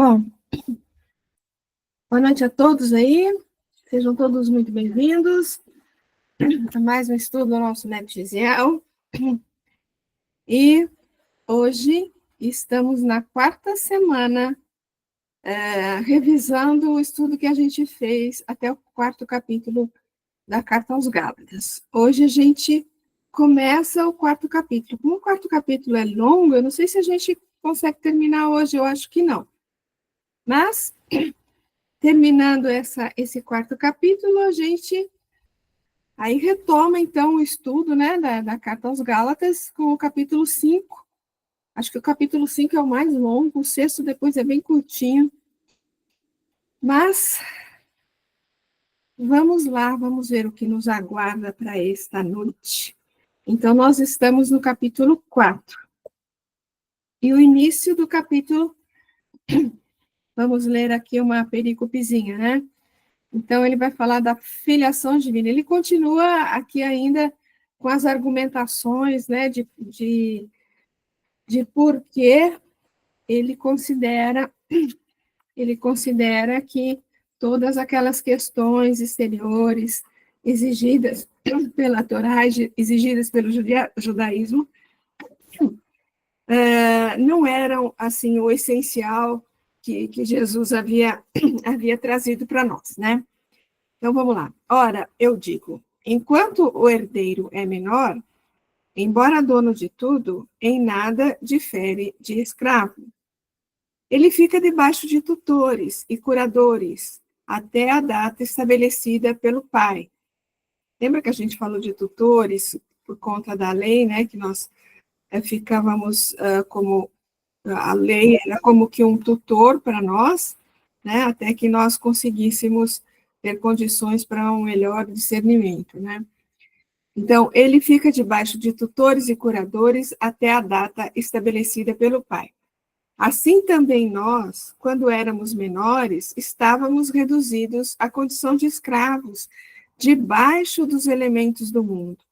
Bom, boa noite a todos aí, sejam todos muito bem-vindos a mais um estudo do nosso método Gisiel. E hoje estamos na quarta semana revisando o estudo que a gente fez até o quarto capítulo da Carta aos Gálatas. Hoje a gente começa o quarto capítulo. Como o quarto capítulo é longo, eu não sei se a gente consegue terminar hoje, eu acho que não. Mas, terminando esse quarto capítulo, a gente aí retoma, então, o estudo, né, da Carta aos Gálatas com o capítulo 5. Acho que o capítulo 5 é o mais longo, o sexto depois é bem curtinho. Mas vamos lá, vamos ver o que nos aguarda para esta noite. Então, nós estamos no capítulo 4. E o início do capítulo, vamos ler aqui uma pericopezinha, né? Então, ele vai falar da filiação divina. Ele continua aqui ainda com as argumentações, né, de por que ele considera que todas aquelas questões exteriores exigidas pela Torá, exigidas pelo judaísmo, não eram assim o essencial que Jesus havia trazido para nós, né? Então, vamos lá. Ora, eu digo, enquanto o herdeiro é menor, embora dono de tudo, em nada difere de escravo. Ele fica debaixo de tutores e curadores, até a data estabelecida pelo pai. Lembra que a gente falou de tutores por conta da lei, né? Que nós ficávamos como a lei era como que um tutor para nós, né? Até que nós conseguíssemos ter condições para um melhor discernimento, né? Então, ele fica debaixo de tutores e curadores até a data estabelecida pelo pai. Assim também nós, quando éramos menores, estávamos reduzidos à condição de escravos, debaixo dos elementos do mundo.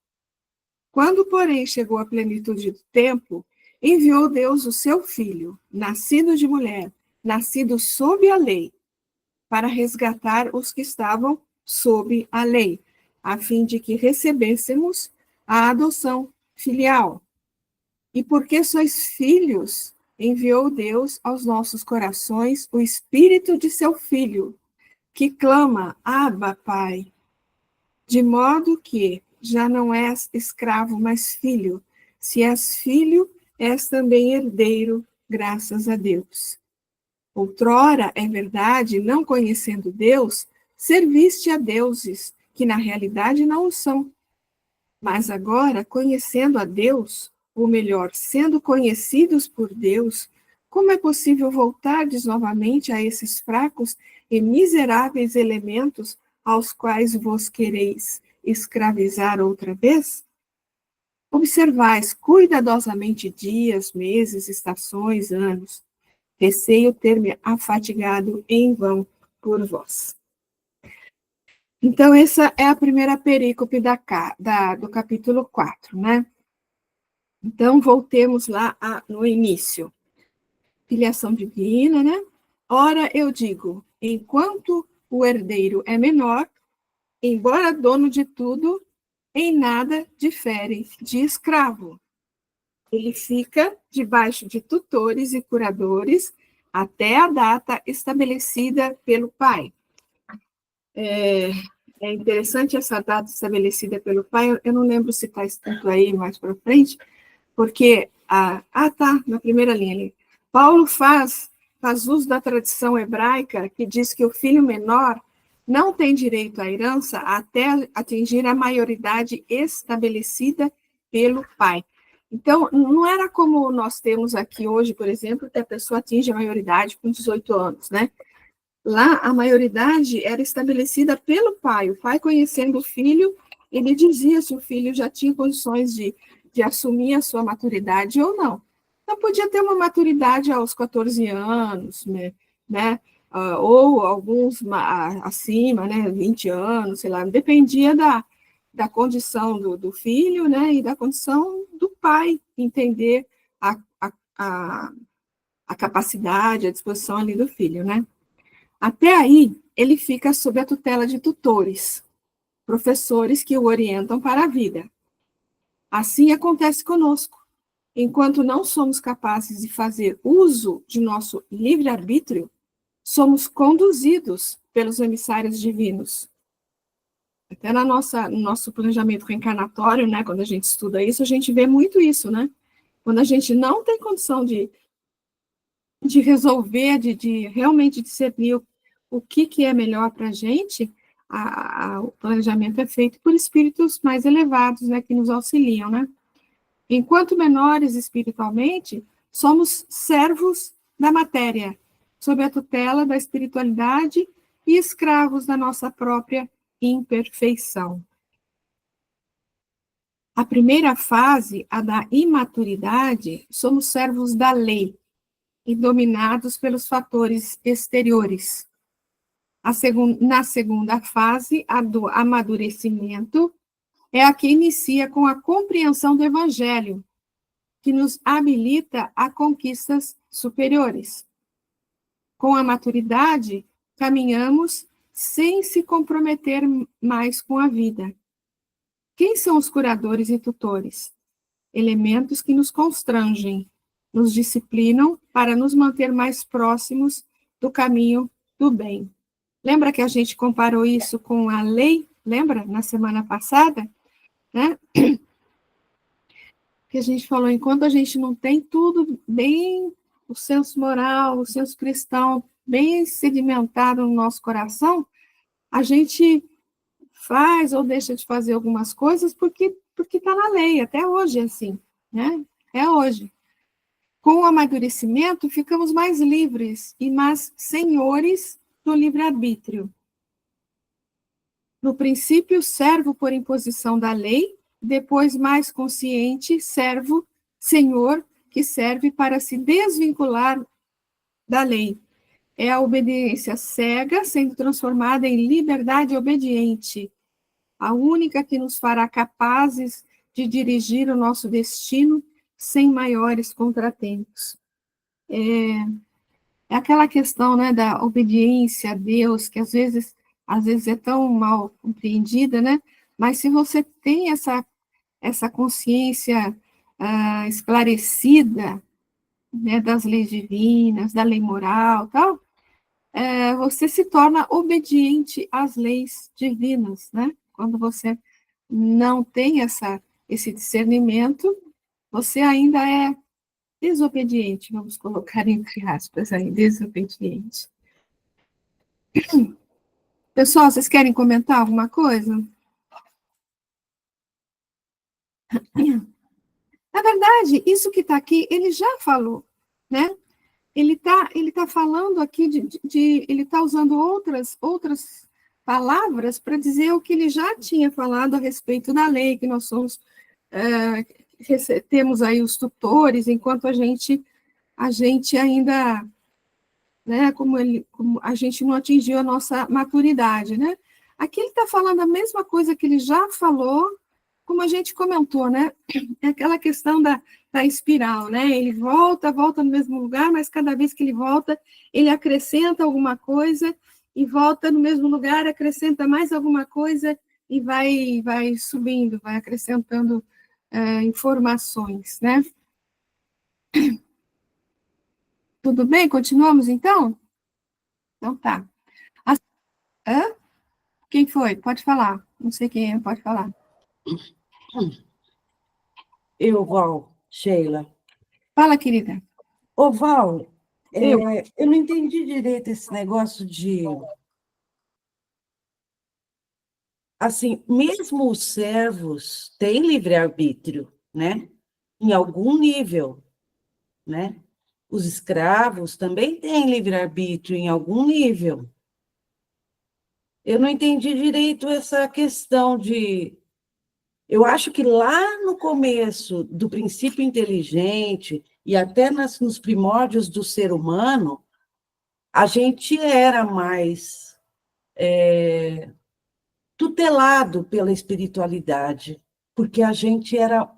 Quando, porém, chegou a plenitude do tempo, enviou Deus o seu Filho, nascido de mulher, nascido sob a lei, para resgatar os que estavam sob a lei, a fim de que recebêssemos a adoção filial. E porque sois filhos, enviou Deus aos nossos corações o Espírito de seu Filho, que clama, Abba, Pai. De modo que já não és escravo, mas filho. Se és filho, és também herdeiro, graças a Deus. Outrora, é verdade, não conhecendo Deus, serviste a deuses, que na realidade não o são. Mas agora, conhecendo a Deus, ou melhor, sendo conhecidos por Deus, como é possível voltardes novamente a esses fracos e miseráveis elementos aos quais vos quereis escravizar outra vez? Observais cuidadosamente dias, meses, estações, anos. Receio ter-me afatigado em vão por vós. Então, essa é a primeira perícope do capítulo 4, né? Então, voltemos lá no início. Filiação divina, né? Ora, eu digo, enquanto o herdeiro é menor, embora dono de tudo, em nada difere de escravo. Ele fica debaixo de tutores e curadores até a data estabelecida pelo pai. É interessante essa data estabelecida pelo pai, eu não lembro se está escrito aí mais para frente, porque, tá, na primeira linha ali, Paulo faz uso da tradição hebraica que diz que o filho menor não tem direito à herança até atingir a maioridade estabelecida pelo pai. Então, não era como nós temos aqui hoje, por exemplo, que a pessoa atinge a maioridade com 18 anos, né? Lá, a maioridade era estabelecida pelo pai. O pai, conhecendo o filho, ele dizia se o filho já tinha condições de assumir a sua maturidade ou não. Então, podia ter uma maturidade aos 14 anos, né? Ou alguns acima, né? 20 anos, sei lá, dependia da condição do filho, né? E da condição do pai entender a a capacidade, a disposição ali do filho, né? Até aí, ele fica sob a tutela de tutores, professores que o orientam para a vida. Assim acontece conosco. Enquanto não somos capazes de fazer uso de nosso livre-arbítrio, somos conduzidos pelos emissários divinos. Até no nosso planejamento reencarnatório, né, quando a gente estuda isso, a gente vê muito isso, né? Quando a gente não tem condição de resolver, de realmente discernir o que é melhor para a gente, o planejamento é feito por espíritos mais elevados, né, que nos auxiliam, né? Enquanto menores espiritualmente, somos servos da matéria, sob a tutela da espiritualidade e escravos da nossa própria imperfeição. A primeira fase, a da imaturidade, somos servos da lei e dominados pelos fatores exteriores. Na segunda fase, a do amadurecimento, é a que inicia com a compreensão do Evangelho, que nos habilita a conquistas superiores. Com a maturidade, caminhamos sem se comprometer mais com a vida. Quem são os curadores e tutores? Elementos que nos constrangem, nos disciplinam para nos manter mais próximos do caminho do bem. Lembra que a gente comparou isso com a lei? Lembra? Na semana passada? Né? Que a gente falou, enquanto a gente não tem tudo bem, o senso moral, o senso cristão bem sedimentado no nosso coração, a gente faz ou deixa de fazer algumas coisas porque está na lei, até hoje é assim, né? É hoje. Com o amadurecimento, ficamos mais livres e mais senhores do livre-arbítrio. No princípio, servo por imposição da lei, depois, mais consciente, servo, senhor, que serve para se desvincular da lei. É a obediência cega sendo transformada em liberdade obediente, a única que nos fará capazes de dirigir o nosso destino sem maiores contratempos. É aquela questão, né, da obediência a Deus, que às vezes é tão mal compreendida, né? Mas se você tem essa consciência esclarecida, né, das leis divinas, da lei moral, tal, você se torna obediente às leis divinas, né? Quando você não tem esse discernimento, você ainda é desobediente, vamos colocar entre aspas aí, desobediente. Pessoal, vocês querem comentar alguma coisa? Na verdade, isso que está aqui, ele já falou, né? Ele tá falando aqui ele está usando outras palavras para dizer o que ele já tinha falado a respeito da lei, que nós somos, temos aí os tutores, enquanto a gente ainda, né, como a gente não atingiu a nossa maturidade, né? Aqui ele está falando a mesma coisa que ele já falou, como a gente comentou, né? É aquela questão da espiral, né? Ele volta no mesmo lugar, mas cada vez que ele volta, ele acrescenta alguma coisa e volta no mesmo lugar, acrescenta mais alguma coisa e vai subindo, vai acrescentando informações, né? Tudo bem? Continuamos, então? Então tá. Hã? Quem foi? Pode falar. Não sei quem é, pode falar. Eu, Val, Sheila. Fala, querida. Ô, Val, eu não entendi direito esse negócio de... Assim, mesmo os servos têm livre-arbítrio, né? Em algum nível, né? Os escravos também têm livre-arbítrio em algum nível. Eu não entendi direito essa questão de... Eu acho que lá no começo do princípio inteligente e até nos primórdios do ser humano, a gente era mais tutelado pela espiritualidade, porque a gente era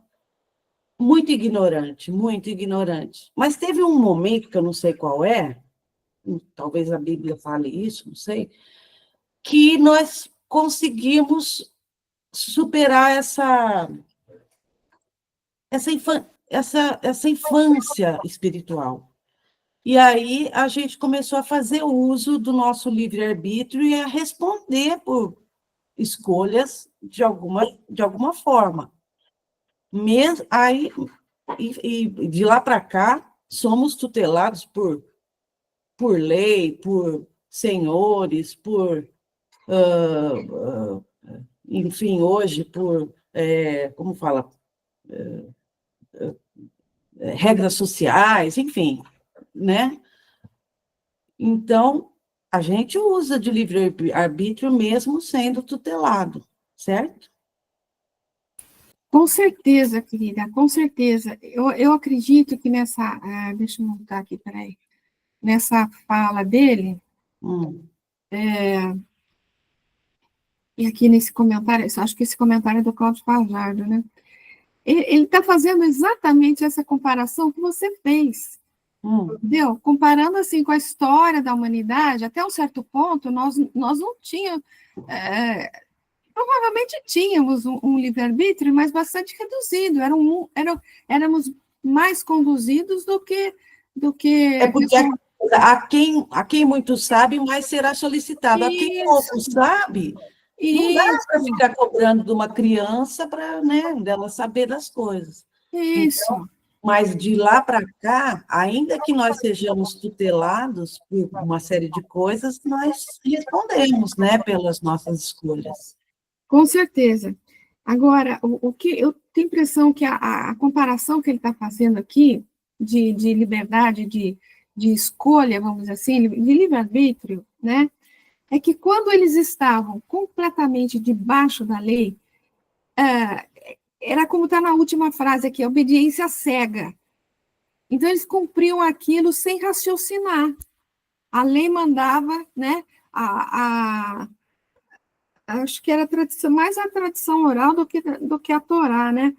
muito ignorante, muito ignorante. Mas teve um momento, que eu não sei qual é, talvez a Bíblia fale isso, não sei, que nós conseguimos superar essa infância espiritual. E aí a gente começou a fazer uso do nosso livre-arbítrio e a responder por escolhas de alguma forma. Mesmo, aí, e de lá para cá, somos tutelados por lei, por senhores, enfim, hoje, como fala, regras sociais, enfim, né? Então, a gente usa de livre-arbítrio mesmo sendo tutelado, certo? Com certeza, querida, com certeza. Eu acredito que deixa eu montar aqui, peraí, nessa fala dele, Hum, e aqui nesse comentário, acho que esse comentário é do Cláudio Fajardo, né? Ele está fazendo exatamente essa comparação que você fez, hum. entendeu? Comparando assim com a história da humanidade, até um certo ponto, nós não tínhamos, provavelmente tínhamos um livre-arbítrio, mas bastante reduzido, éramos mais conduzidos do É que porque a quem muito sabe, mais será solicitado. A quem pouco isso, sabe, não dá para isso, ficar cobrando de uma criança para, né, dela saber das coisas. Então, isso. mas de lá para cá, ainda que nós sejamos tutelados por uma série de coisas, nós respondemos, né, pelas nossas escolhas. Com certeza. Agora, o que eu tenho a impressão que a comparação que ele está fazendo aqui, de liberdade, de escolha, vamos dizer assim, de livre-arbítrio, né? É que quando eles estavam completamente debaixo da lei, era como está na última frase aqui, obediência cega. Então, eles cumpriam aquilo sem raciocinar. A lei mandava, né? Acho que era a tradição, mais a tradição oral do que a Torá, né?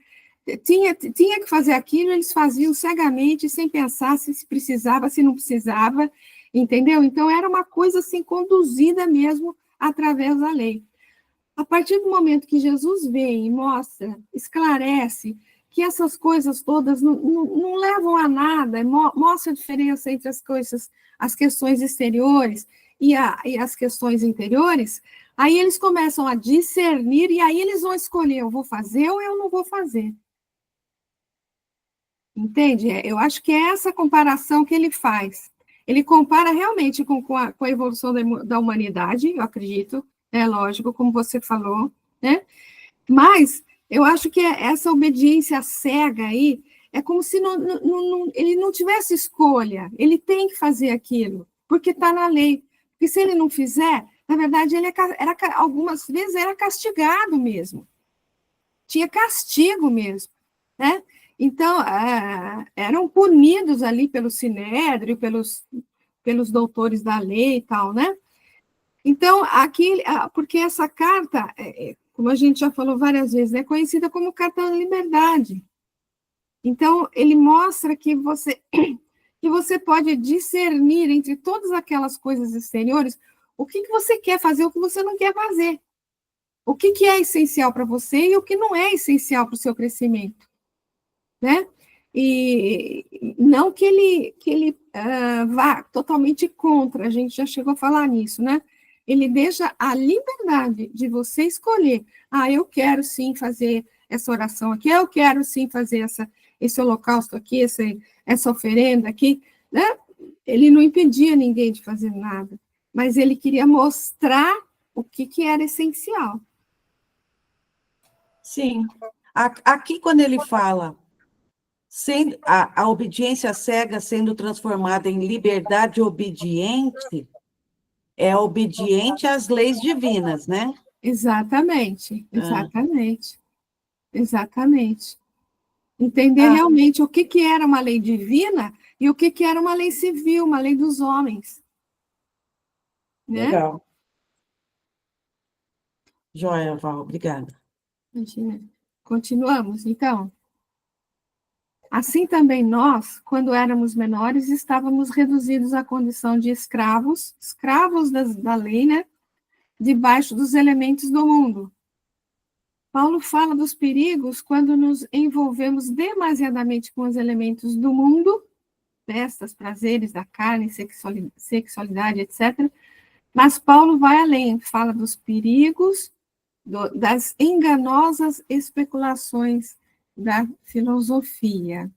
Tinha que fazer aquilo, eles faziam cegamente, sem pensar se precisava, se não precisava, entendeu? Então, era uma coisa assim, conduzida mesmo através da lei. A partir do momento que Jesus vem e mostra, esclarece que essas coisas todas não levam a nada, mostra a diferença entre as questões exteriores e as questões interiores, aí eles começam a discernir e aí eles vão escolher, eu vou fazer ou eu não vou fazer. Entende? Eu acho que é essa comparação que ele faz. Ele compara realmente com a evolução da humanidade, eu acredito, é lógico, como você falou, né? Mas eu acho que essa obediência cega aí é como se ele não tivesse escolha, ele tem que fazer aquilo, porque está na lei. Porque se ele não fizer, na verdade, algumas vezes era castigado mesmo, tinha castigo mesmo, né? Então, eram punidos ali pelo Sinédrio, pelos doutores da lei e tal, né? Então, aqui, porque essa carta, como a gente já falou várias vezes, é conhecida como Carta da Liberdade. Então, ele mostra que você pode discernir entre todas aquelas coisas exteriores o que você quer fazer, o que você não quer fazer. O que é essencial para você e o que não é essencial para o seu crescimento, né? E não que ele vá totalmente contra, a gente já chegou a falar nisso, né? Ele deixa a liberdade de você escolher. Eu quero sim fazer essa oração aqui, eu quero sim fazer esse holocausto aqui, essa oferenda aqui, né? Ele não impedia ninguém de fazer nada, mas ele queria mostrar o que era essencial. Sim. Aqui, quando ele fala a obediência cega sendo transformada em liberdade obediente, é obediente às leis divinas, né? Exatamente, Ah, exatamente, exatamente. Entender ah, realmente o que era uma lei divina e o que era uma lei civil, uma lei dos homens, né? legal. Joia, Val, obrigada. Imagina. Continuamos, então? Assim também nós, quando éramos menores, estávamos reduzidos à condição de escravos, da lei, né? Debaixo dos elementos do mundo. Paulo fala dos perigos quando nos envolvemos demasiadamente com os elementos do mundo, festas, prazeres da carne, sexualidade, etc. Mas Paulo vai além, fala dos perigos, das enganosas especulações da filosofia.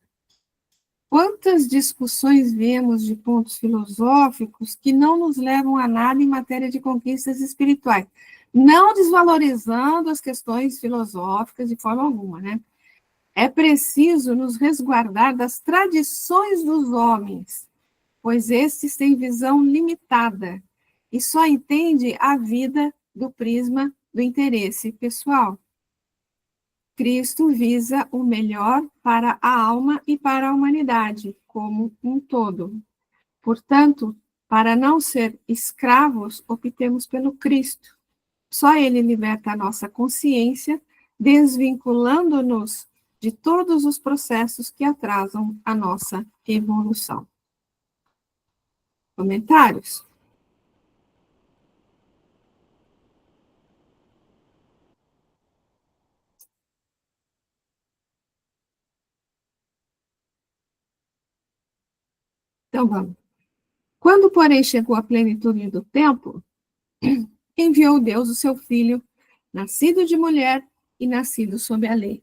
Quantas discussões vemos de pontos filosóficos que não nos levam a nada em matéria de conquistas espirituais? Não desvalorizando as questões filosóficas de forma alguma, né? É preciso nos resguardar das tradições dos homens, pois estes têm visão limitada e só entende a vida do prisma do interesse pessoal. Cristo visa o melhor para a alma e para a humanidade como um todo. Portanto, para não ser escravos, optemos pelo Cristo. Só Ele liberta a nossa consciência, desvinculando-nos de todos os processos que atrasam a nossa evolução. Comentários? Então vamos. Quando, porém, chegou a plenitude do tempo, enviou Deus o seu Filho, nascido de mulher e nascido sob a lei.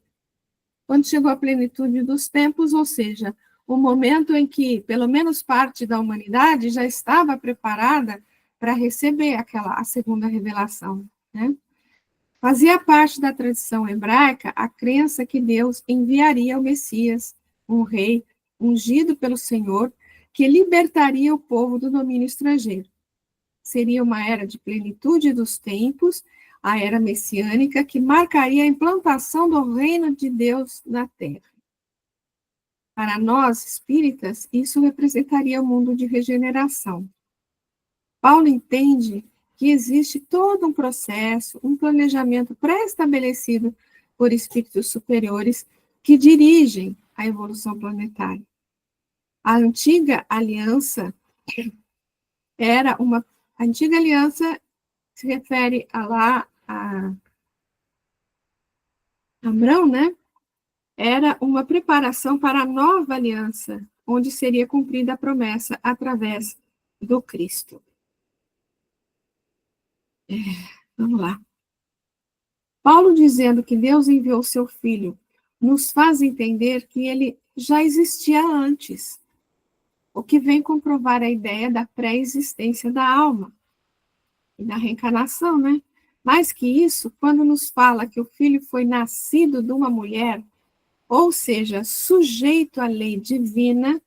Quando chegou a plenitude dos tempos, ou seja, o momento em que, pelo menos parte da humanidade já estava preparada para receber a segunda revelação, né? Fazia parte da tradição hebraica a crença que Deus enviaria o Messias, um rei ungido pelo Senhor, que libertaria o povo do domínio estrangeiro. Seria uma era de plenitude dos tempos, a era messiânica, que marcaria a implantação do reino de Deus na terra. Para nós, espíritas, isso representaria o mundo de regeneração. Paulo entende que existe todo um processo, um planejamento pré-estabelecido por espíritos superiores que dirigem a evolução planetária. A antiga aliança se refere a Abrão, né? Era uma preparação para a nova aliança, onde seria cumprida a promessa através do Cristo. Vamos lá. Paulo dizendo que Deus enviou seu Filho, nos faz entender que ele já existia antes, o que vem comprovar a ideia da pré-existência da alma e da reencarnação, né? Mais que isso, quando nos fala que o Filho foi nascido de uma mulher, ou seja, sujeito à lei divina,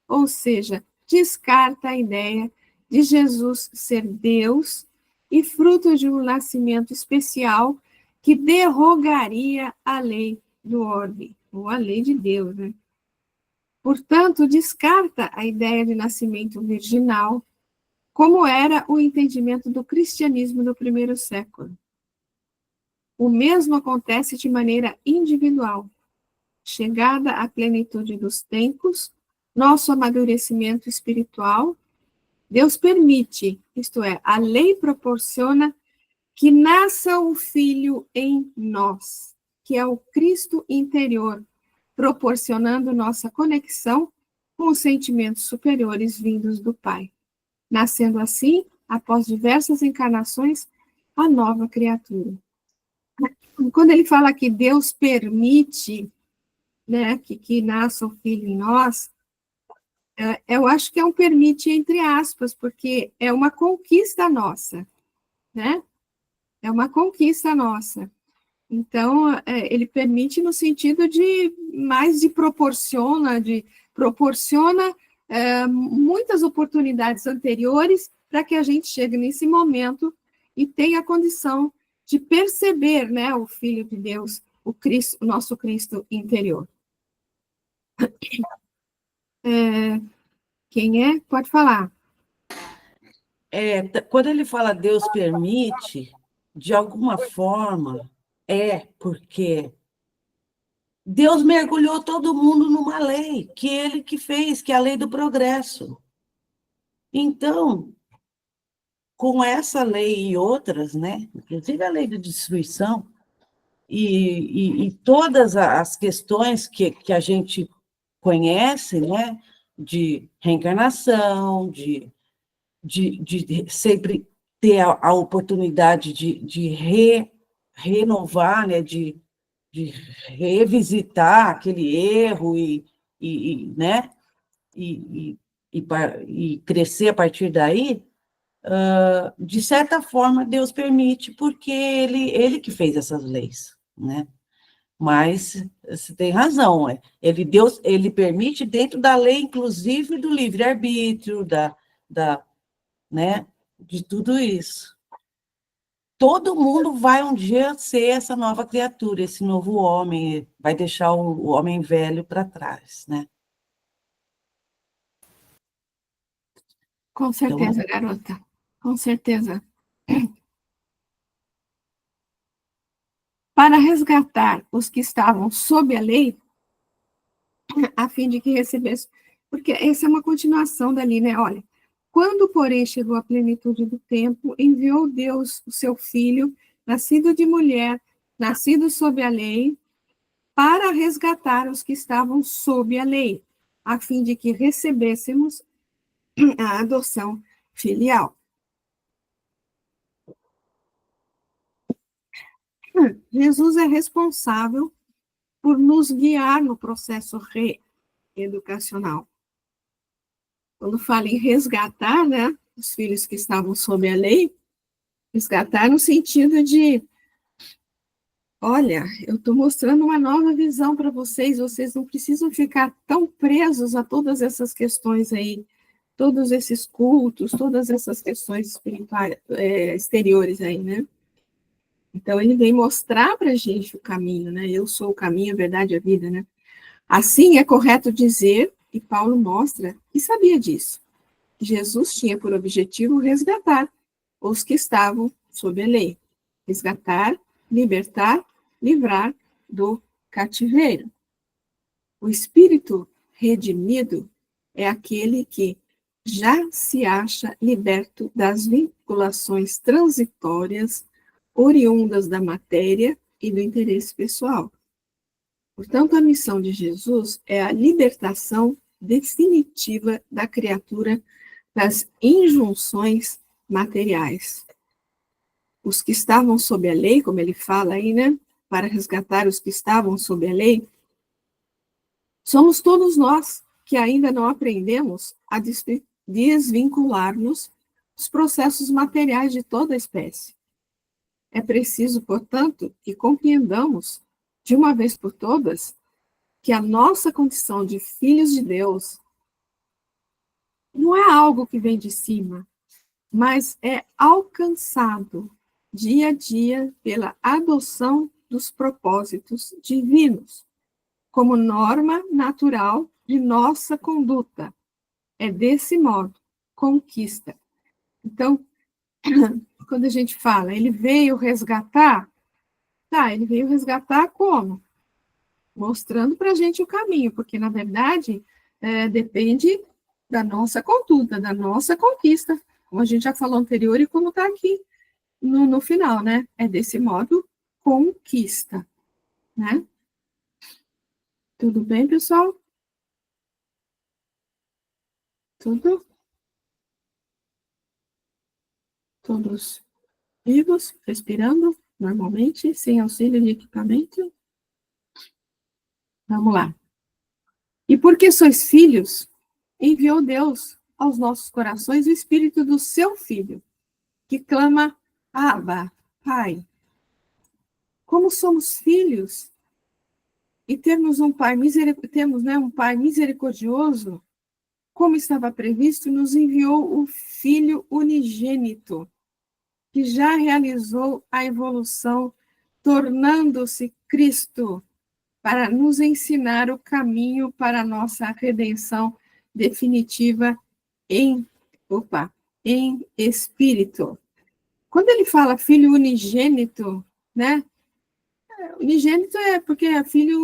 ou seja, descarta a ideia de Jesus ser Deus e fruto de um nascimento especial que derrogaria a lei do orbe, ou a lei de Deus, né? Portanto, descarta a ideia de nascimento virginal, como era o entendimento do cristianismo do primeiro século. O mesmo acontece de maneira individual. Chegada à plenitude dos tempos, nosso amadurecimento espiritual, Deus permite, isto é, a lei proporciona que nasça o Filho em nós, que é o Cristo interior, proporcionando nossa conexão com os sentimentos superiores vindos do Pai. Nascendo assim, após diversas encarnações, a nova criatura. Quando ele fala que Deus permite, né, que nasça o Filho em nós, eu acho que é um permite entre aspas, porque é uma conquista nossa, né? É uma conquista nossa. Então, ele permite no sentido de mais proporciona muitas oportunidades anteriores para que a gente chegue nesse momento e tenha a condição de perceber, né, o Filho de Deus, o Cristo, o nosso Cristo interior. Quem é? Pode falar. Quando ele fala Deus permite, de alguma forma, porque Deus mergulhou todo mundo numa lei, que ele que fez, que é a lei do progresso. Então, com essa lei e outras, né, inclusive a lei de destruição, e todas as questões que a gente conhece, né, de reencarnação, de sempre ter a oportunidade de renovar, né, de revisitar aquele erro né, e, e crescer a partir daí, de certa forma, Deus permite, porque ele que fez essas leis, né? Mas você tem razão, ele permite dentro da lei, inclusive do livre-arbítrio, né, de tudo isso. Todo mundo vai um dia ser essa nova criatura, esse novo homem, vai deixar o homem velho para trás, né? Com Então, certeza, garota. Com certeza. Para resgatar os que estavam sob a lei, a fim de que recebessem. Porque essa é uma continuação dali, né? Olha, quando, porém, chegou a plenitude do tempo, enviou Deus o seu filho, nascido de mulher, nascido sob a lei, para resgatar os que estavam sob a lei, a fim de que recebêssemos a adoção filial. Jesus é responsável por nos guiar no processo reeducacional. Quando fala em resgatar, né, os filhos que estavam sob a lei, resgatar no sentido de, olha, eu estou mostrando uma nova visão para vocês, vocês não precisam ficar tão presos a todas essas questões aí, todos esses cultos, todas essas questões espirituais, exteriores aí, né? Então, ele vem mostrar para a gente o caminho, né? Eu sou o caminho, a verdade e a vida, né? Assim, é correto dizer, e Paulo mostra, que sabia disso. Jesus tinha por objetivo resgatar os que estavam sob a lei. Resgatar, libertar, livrar do cativeiro. O espírito redimido é aquele que já se acha liberto das vinculações transitórias oriundas da matéria e do interesse pessoal. Portanto, a missão de Jesus é a libertação definitiva da criatura das injunções materiais. Os que estavam sob a lei, como ele fala aí, né? Para resgatar os que estavam sob a lei, somos todos nós que ainda não aprendemos a desvincular-nos dos processos materiais de toda a espécie. É preciso, portanto, que compreendamos, de uma vez por todas, que a nossa condição de filhos de Deus não é algo que vem de cima, mas é alcançado dia a dia pela adoção dos propósitos divinos, como norma natural de nossa conduta. É desse modo, conquista. Então, quando a gente fala, ele veio resgatar, tá, ele veio resgatar como? Mostrando para a gente o caminho, porque, na verdade, depende da nossa conduta, da nossa conquista, como a gente já falou anterior e como está aqui no final, né? É desse modo, conquista, né? Tudo bem, pessoal? Tudo? Todos vivos, respirando normalmente, sem auxílio de equipamento? Vamos lá. E porque sois filhos, enviou Deus aos nossos corações o Espírito do seu Filho, que clama, Abba, Pai. Como somos filhos e temos um Pai um Pai misericordioso, como estava previsto, nos enviou o Filho unigênito, que já realizou a evolução, tornando-se Cristo, para nos ensinar o caminho para a nossa redenção definitiva em espírito. Quando ele fala filho unigênito, né? Unigênito é porque é filho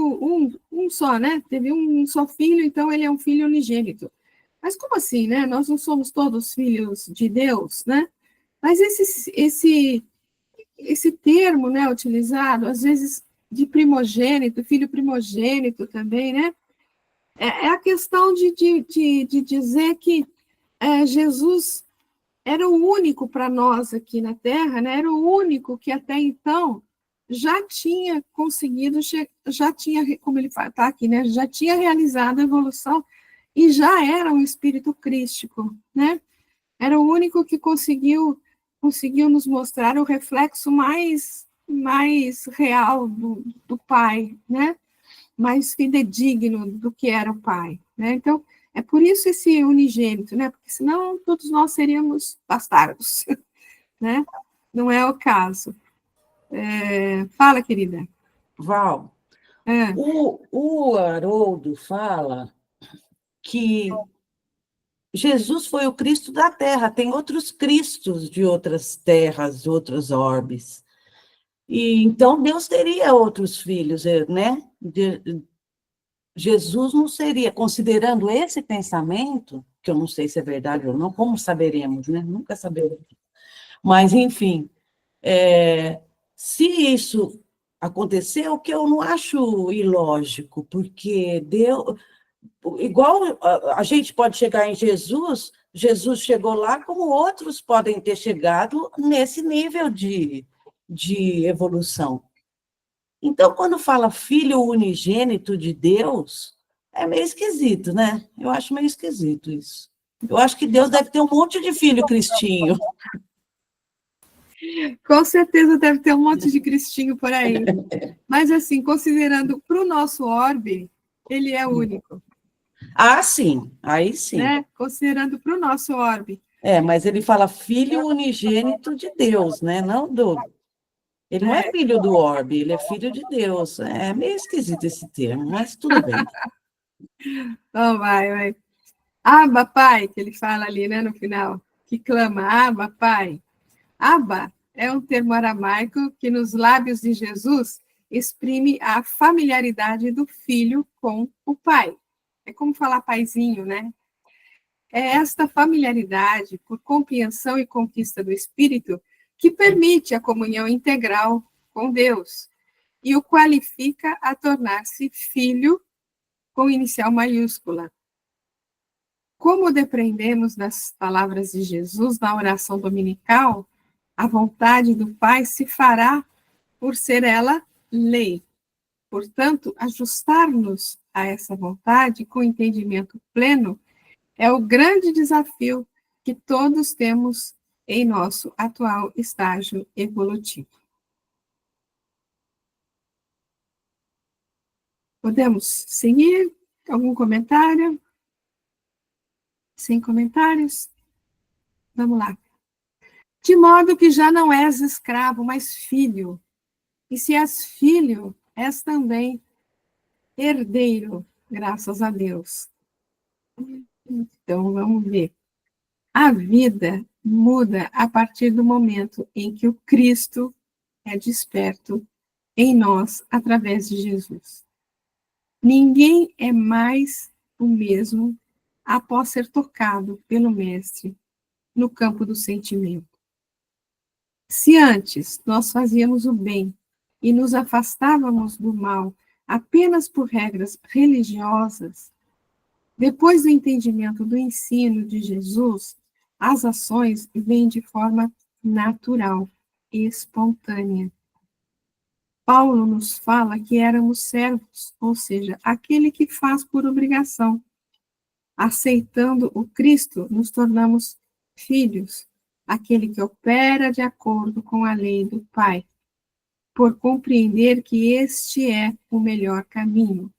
um só, né? Teve um só filho, então ele é um filho unigênito. Mas como assim, né? Nós não somos todos filhos de Deus, né? Mas esse termo, né, utilizado, às vezes de primogênito, filho primogênito também, né? É a questão de dizer que Jesus era o único para nós aqui na Terra, né? Era o único que até então já tinha conseguido, já tinha, como ele está aqui, né? Já tinha realizado a evolução e já era um espírito crístico, né? Era o único que conseguiu nos mostrar o reflexo mais real do Pai, né? Mais fidedigno do que era o Pai, né? Então, é por isso esse unigênito, né? Porque senão todos nós seríamos bastardos, né? Não é o caso. Fala, querida. Val, É, o Haroldo fala que Jesus foi o Cristo da Terra, tem outros Cristos de outras terras, outros orbes. E então Deus teria outros filhos, né? Jesus não seria, considerando esse pensamento, que eu não sei se é verdade ou não, como saberemos, né? Nunca saberemos. Mas, enfim, se isso aconteceu, que eu não acho ilógico, porque Deus, igual a gente pode chegar em Jesus, Jesus chegou lá, como outros podem ter chegado nesse nível de evolução. Então, quando fala filho unigênito de Deus, é meio esquisito, né? Eu acho meio esquisito isso. Eu acho que Deus deve ter um monte de filho cristinho. com certeza deve ter um monte de cristinho por aí. Mas, assim, considerando para o nosso orbe, ele é único, Ah, sim, aí sim. né? Considerando para o nosso orbe. Mas ele fala filho unigênito de Deus, né? Não do. Ele não é É, filho do orbe, ele é filho de Deus. É meio esquisito esse termo, mas tudo bem. então vai. Abba, Pai, que ele fala ali, né, no final, que clama, Abba, Pai. Abba é um termo aramaico que nos lábios de Jesus exprime a familiaridade do filho com o pai. É como falar paizinho, né? É esta familiaridade por compreensão e conquista do espírito que permite a comunhão integral com Deus e o qualifica a tornar-se filho com inicial maiúscula. Como depreendemos das palavras de Jesus na oração dominical, a vontade do Pai se fará por ser ela lei. Portanto, ajustar-nos a essa vontade com entendimento pleno é o grande desafio que todos temos em nosso atual estágio evolutivo. Podemos seguir? Algum comentário? Sem comentários? Vamos lá. De modo que já não és escravo, mas filho. E se és filho, és também herdeiro, graças a Deus. Então, vamos ver. A vida muda a partir do momento em que o Cristo é desperto em nós através de Jesus. Ninguém é mais o mesmo após ser tocado pelo Mestre no campo do sentimento. Se antes nós fazíamos o bem e nos afastávamos do mal apenas por regras religiosas, depois do entendimento do ensino de Jesus, as ações vêm de forma natural e espontânea. Paulo nos fala que éramos servos, ou seja, aquele que faz por obrigação. Aceitando o Cristo, nos tornamos filhos, aquele que opera de acordo com a lei do Pai, por compreender que este é o melhor caminho,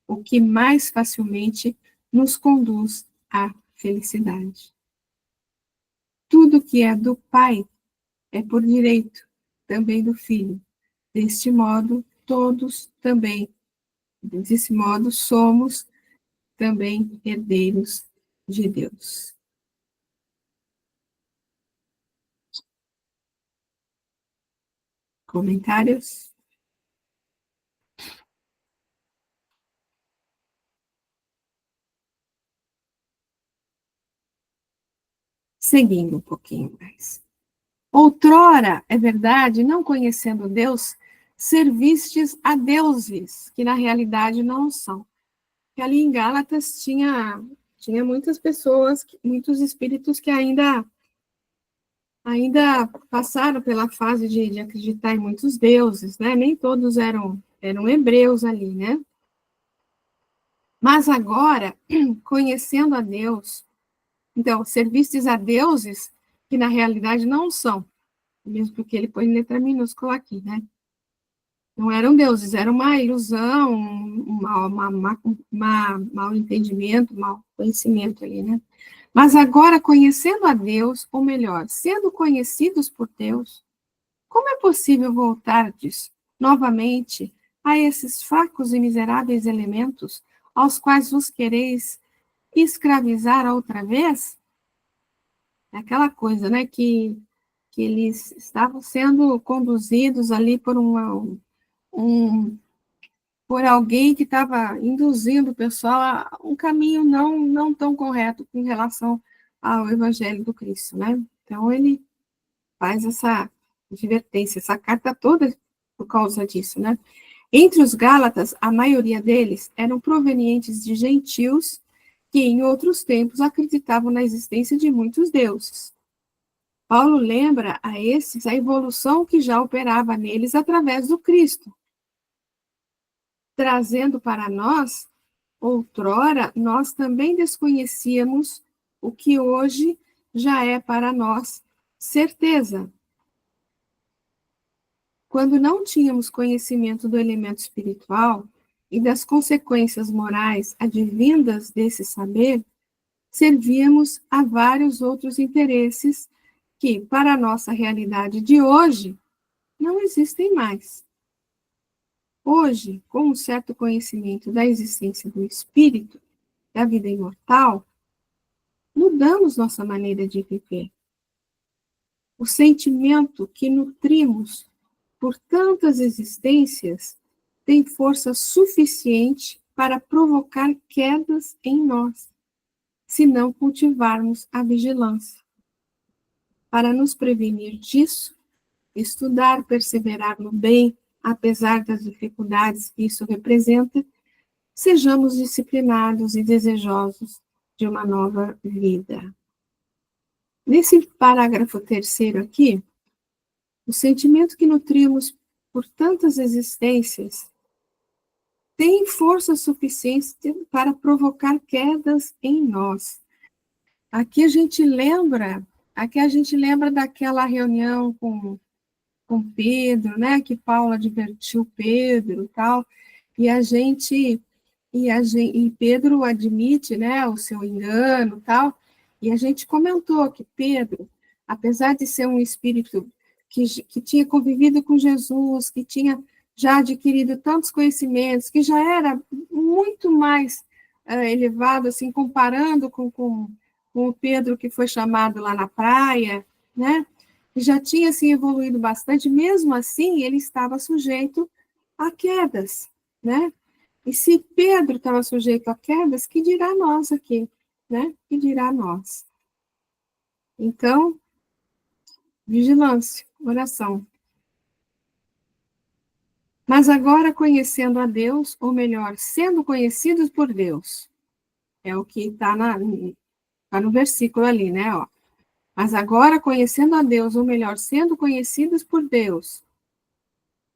o que mais facilmente nos conduz à felicidade. Tudo que é do Pai é por direito também do Filho. Deste modo, todos também, desse modo, somos também herdeiros de Deus. Comentários? Seguindo um pouquinho mais. Outrora, é verdade, não conhecendo Deus, servistes a deuses, que na realidade não são. E ali em Gálatas tinha muitas pessoas, muitos espíritos que ainda passaram pela fase de acreditar em muitos deuses, né? Nem todos eram hebreus ali, né? Mas agora, conhecendo a Deus, então, servistes a deuses que na realidade não são, mesmo porque ele põe letra minúscula aqui, né? Não eram deuses, era uma ilusão, um mau entendimento, mau conhecimento ali, né? Mas agora, conhecendo a Deus, ou melhor, sendo conhecidos por Deus, como é possível voltardes novamente a esses fracos e miseráveis elementos aos quais vos quereis escravizar outra vez? É aquela coisa, né, que eles estavam sendo conduzidos ali por por alguém que estava induzindo o pessoal a um caminho não tão correto com relação ao Evangelho do Cristo, né? Então, ele faz essa advertência, essa carta toda por causa disso, né? Entre os Gálatas, a maioria deles eram provenientes de gentios que, em outros tempos, acreditavam na existência de muitos deuses. Paulo lembra a esses a evolução que já operava neles através do Cristo, trazendo para nós, outrora, nós também desconhecíamos o que hoje já é para nós certeza. Quando não tínhamos conhecimento do elemento espiritual e das consequências morais advindas desse saber, servíamos a vários outros interesses que, para a nossa realidade de hoje, não existem mais. Hoje, com um certo conhecimento da existência do espírito, da vida imortal, mudamos nossa maneira de viver. O sentimento que nutrimos por tantas existências tem força suficiente para provocar quedas em nós, se não cultivarmos a vigilância. Para nos prevenir disso, estudar, perseverar no bem, apesar das dificuldades que isso representa, sejamos disciplinados e desejosos de uma nova vida. Nesse parágrafo terceiro aqui, o sentimento que nutrimos por tantas existências tem força suficiente para provocar quedas em nós. Aqui a gente lembra daquela reunião com Pedro, né, que Paulo advertiu Pedro e tal, e Pedro admite, né, o seu engano e tal, e a gente comentou que Pedro, apesar de ser um espírito que tinha convivido com Jesus, que tinha já adquirido tantos conhecimentos, que já era muito mais elevado, assim, comparando com o Pedro que foi chamado lá na praia, né, já tinha se evoluído bastante, mesmo assim ele estava sujeito a quedas, né? E se Pedro estava sujeito a quedas, que dirá nós aqui, né? Que dirá nós? Então, vigilância, oração. Mas agora conhecendo a Deus, ou melhor, sendo conhecidos por Deus, é o que está no versículo ali, né? Ó. Mas agora conhecendo a Deus, ou melhor, sendo conhecidos por Deus,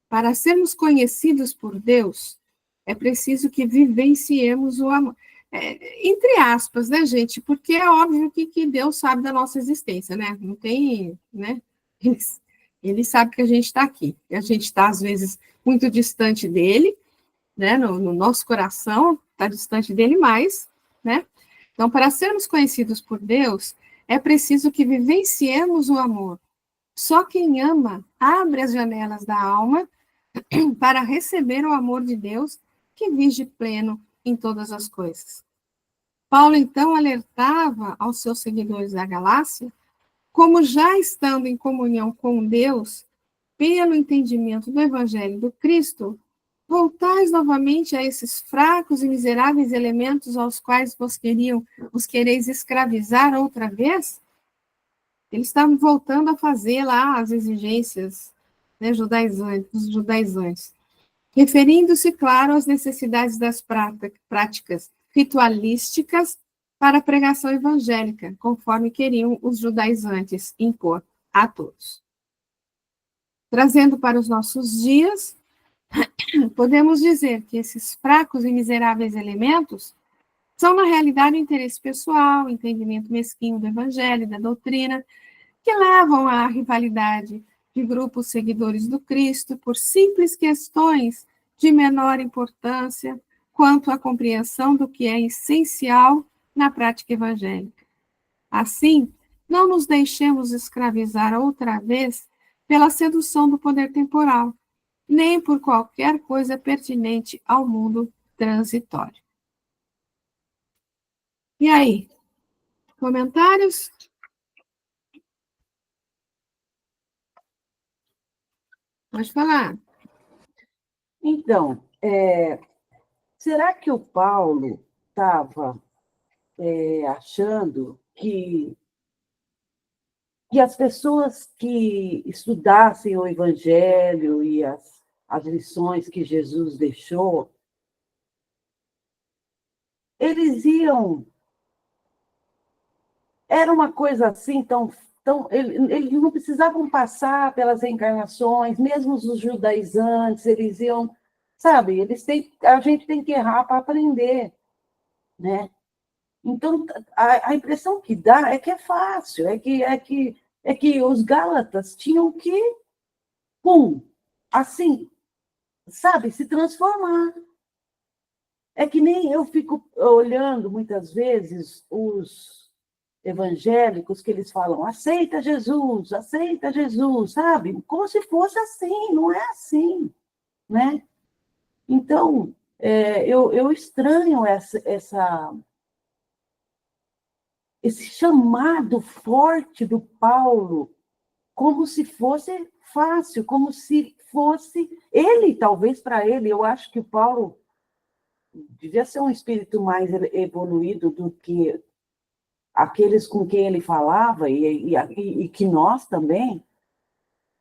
para sermos conhecidos por Deus, é preciso que vivenciemos o amor. Entre aspas, né, gente? Porque é óbvio que Deus sabe da nossa existência, né? Não tem, né? Ele sabe que a gente está aqui. E a gente está, às vezes, muito distante dele, né? No nosso coração, está distante dele mais, né? Então, para sermos conhecidos por Deus, é preciso que vivenciemos o amor. Só quem ama abre as janelas da alma para receber o amor de Deus que vige pleno em todas as coisas. Paulo, então, alertava aos seus seguidores da Galácia, como já estando em comunhão com Deus, pelo entendimento do Evangelho do Cristo, voltais novamente a esses fracos e miseráveis elementos aos quais vos quereis escravizar outra vez? Eles estavam voltando a fazer lá as exigências, né, judaizantes, referindo-se, claro, às necessidades das práticas ritualísticas para a pregação evangélica, conforme queriam os judaizantes impor a todos. Trazendo para os nossos dias, podemos dizer que esses fracos e miseráveis elementos são, na realidade, o interesse pessoal, o entendimento mesquinho do evangelho, da doutrina, que levam à rivalidade de grupos seguidores do Cristo por simples questões de menor importância quanto à compreensão do que é essencial na prática evangélica. Assim, não nos deixemos escravizar outra vez pela sedução do poder temporal, nem por qualquer coisa pertinente ao mundo transitório. E aí, comentários? Pode falar. Então, será que o Paulo estava achando que as pessoas que estudassem o Evangelho e as lições que Jesus deixou, eles iam... Era uma coisa assim, eles não precisavam passar pelas encarnações, mesmo os judaizantes, eles iam... Sabe, a gente tem que errar para aprender, né? Então, a impressão que dá é que é fácil, é que os Gálatas tinham que, assim, sabe, se transformar. É que nem eu fico olhando muitas vezes os evangélicos que eles falam, aceita Jesus, sabe? Como se fosse assim, não é assim, né? Então, eu estranho esse chamado forte do Paulo, como se fosse fácil, como se fosse... Ele, talvez para ele, eu acho que o Paulo devia ser um espírito mais evoluído do que aqueles com quem ele falava, e que nós também.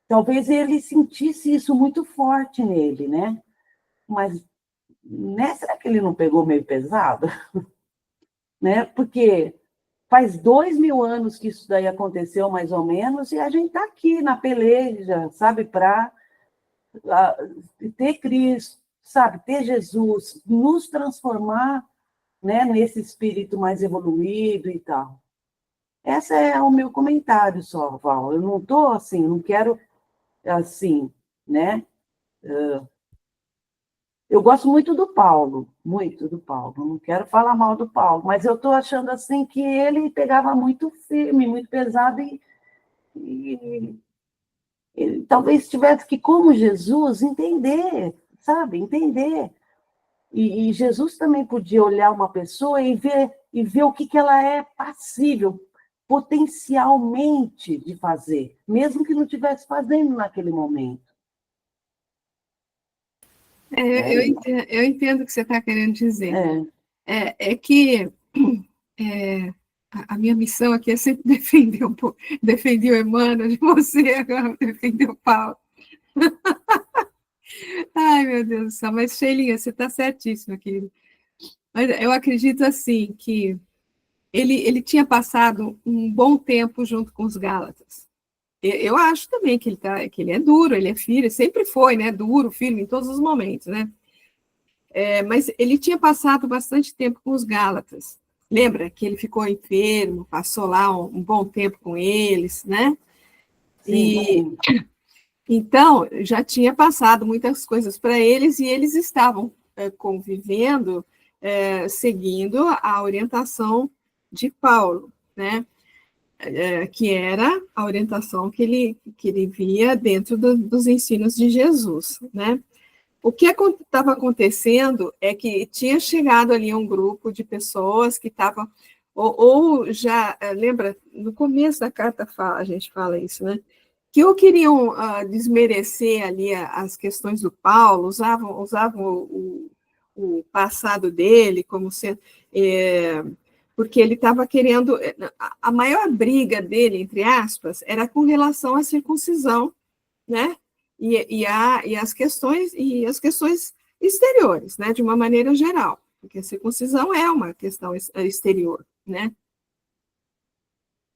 Talvez ele sentisse isso muito forte nele, né? Mas, né, será que ele não pegou meio pesado? Né? Porque faz 2000 anos que isso daí aconteceu, mais ou menos, e a gente está aqui na peleja, sabe, para ter Cristo, sabe, ter Jesus, nos transformar, né, nesse espírito mais evoluído e tal. Esse é o meu comentário só, Val. Eu não estou assim, não quero assim, né? Eu gosto muito do Paulo, muito do Paulo. Não quero falar mal do Paulo, mas eu estou achando assim que ele pegava muito firme, muito pesado e talvez tivesse que, como Jesus, entender, sabe? Entender. E Jesus também podia olhar uma pessoa e ver o que ela é passível, potencialmente de fazer, mesmo que não estivesse fazendo naquele momento. Eu entendo o que você está querendo dizer. É que a minha missão aqui é sempre defender o Emmanuel de você, agora defender o Paulo. Ai, meu Deus do céu, mas Sheilinha, você está certíssima, querido. Mas eu acredito assim que ele tinha passado um bom tempo junto com os Gálatas. Eu acho também que ele é duro, ele é firme, sempre foi, né? Duro, firme em todos os momentos, né? Mas ele tinha passado bastante tempo com os Gálatas. Lembra que ele ficou enfermo, passou lá um bom tempo com eles, né? Sim. Então, já tinha passado muitas coisas para eles e eles estavam convivendo, seguindo a orientação de Paulo, né? Que era a orientação que ele via dentro dos ensinos de Jesus, né? O que estava acontecendo é que tinha chegado ali um grupo de pessoas que estavam, ou já, lembra, no começo da carta a gente fala isso, né? Que ou queriam desmerecer ali as questões do Paulo, usavam o passado dele como sendo... porque ele estava querendo, a maior briga dele, entre aspas, era com relação à circuncisão, né? E as questões exteriores, né? De uma maneira geral, porque a circuncisão é uma questão exterior, né?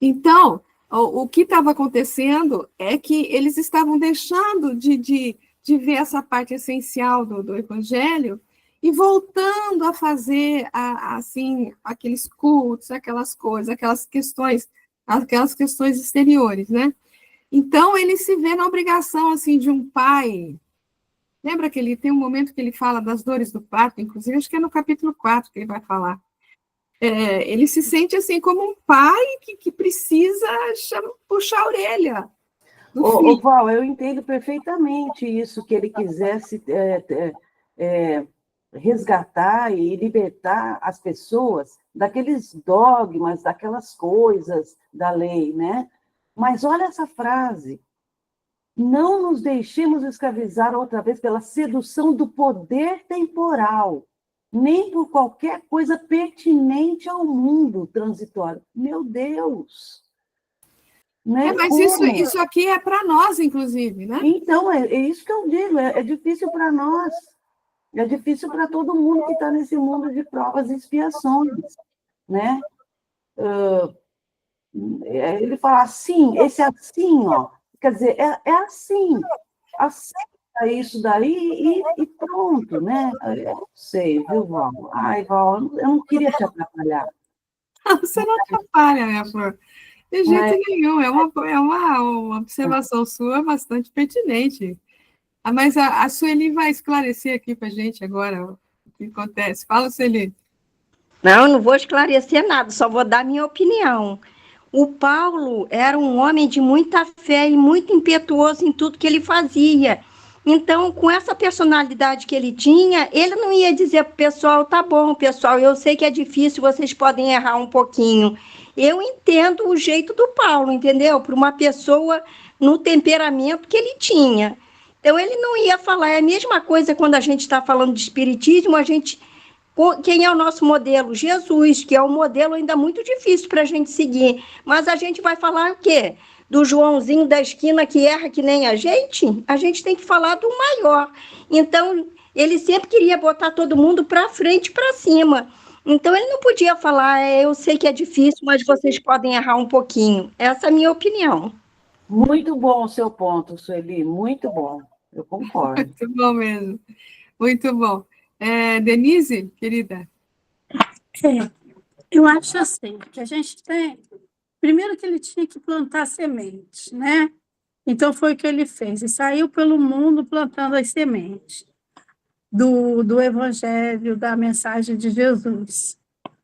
Então, o que estava acontecendo é que eles estavam deixando de ver essa parte essencial do evangelho e voltando a fazer assim aqueles cultos, aquelas coisas, aquelas questões exteriores, né? Então ele se vê na obrigação assim de um pai. Lembra que ele tem um momento que ele fala das dores do parto, inclusive acho que é no capítulo 4 que ele vai falar. Ele se sente assim como um pai que precisa puxar a orelha do filho. Val, eu entendo perfeitamente isso, que ele quisesse resgatar e libertar as pessoas daqueles dogmas, daquelas coisas da lei, né? Mas olha essa frase: não nos deixemos escravizar outra vez pela sedução do poder temporal, nem por qualquer coisa pertinente ao mundo transitório. Meu Deus! Né? Mas isso aqui é para nós, inclusive, né? Então, é isso que eu digo, é difícil para nós, é difícil para todo mundo que está nesse mundo de provas e expiações, né? Ele fala assim, esse assim, ó, quer dizer, é assim, aceita isso daí e pronto, né? Eu não sei, viu, Val? Ai, Val, eu não queria te atrapalhar. Você não atrapalha, minha flor. De jeito nenhum, é uma observação sua bastante pertinente. Mas a Sueli vai esclarecer aqui para a gente agora o que acontece. Fala, Sueli. Não, eu não vou esclarecer nada, só vou dar minha opinião. O Paulo era um homem de muita fé e muito impetuoso em tudo que ele fazia. Então, com essa personalidade que ele tinha, ele não ia dizer para o pessoal, tá bom, pessoal, eu sei que é difícil, vocês podem errar um pouquinho. Eu entendo o jeito do Paulo, entendeu? Para uma pessoa no temperamento que ele tinha. Então, ele não ia falar. É a mesma coisa quando a gente está falando de espiritismo, quem é o nosso modelo? Jesus, que é um modelo ainda muito difícil para a gente seguir. Mas a gente vai falar o quê? Do Joãozinho da esquina que erra que nem a gente? A gente tem que falar do maior. Então, ele sempre queria botar todo mundo para frente, para cima. Então, ele não podia falar, eu sei que é difícil, mas vocês podem errar um pouquinho. Essa é a minha opinião. Muito bom o seu ponto, Sueli, muito bom. Eu concordo. Muito bom mesmo. Muito bom. Denise, querida? Eu acho assim, que a gente tem... Primeiro que ele tinha que plantar sementes, né? Então, foi o que ele fez. E saiu pelo mundo plantando as sementes do Evangelho, da mensagem de Jesus,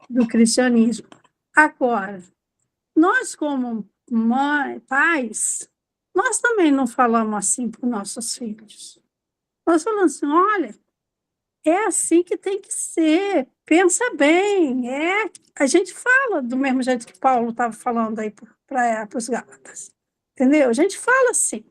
do cristianismo. Agora, nós como pais, nós também não falamos assim para os nossos filhos. Nós falamos assim, olha, é assim que tem que ser, pensa bem. A gente fala do mesmo jeito que Paulo estava falando aí para os Gálatas, entendeu? A gente fala assim,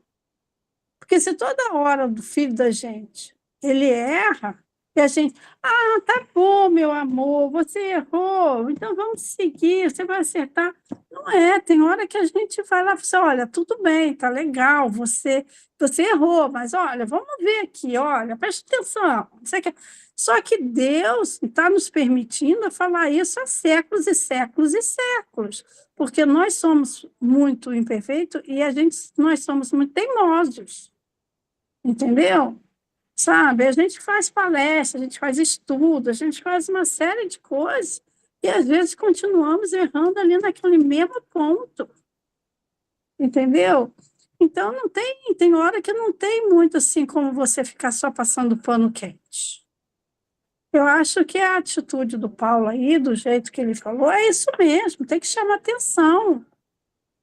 porque se toda hora do filho da gente ele erra, e a gente, tá bom, meu amor, você errou, então vamos seguir, você vai acertar. Não é, tem hora que a gente vai lá e fala assim, olha, tudo bem, tá legal, você errou, mas olha, vamos ver aqui, olha, preste atenção. Só que Deus está nos permitindo falar isso há séculos e séculos e séculos, porque nós somos muito imperfeitos e nós somos muito teimosos, entendeu? Sabe, a gente faz palestra, a gente faz estudo, a gente faz uma série de coisas e às vezes continuamos errando ali naquele mesmo ponto, entendeu? Então, tem hora que não tem muito assim como você ficar só passando pano quente. Eu acho que a atitude do Paulo aí, do jeito que ele falou, é isso mesmo, tem que chamar atenção,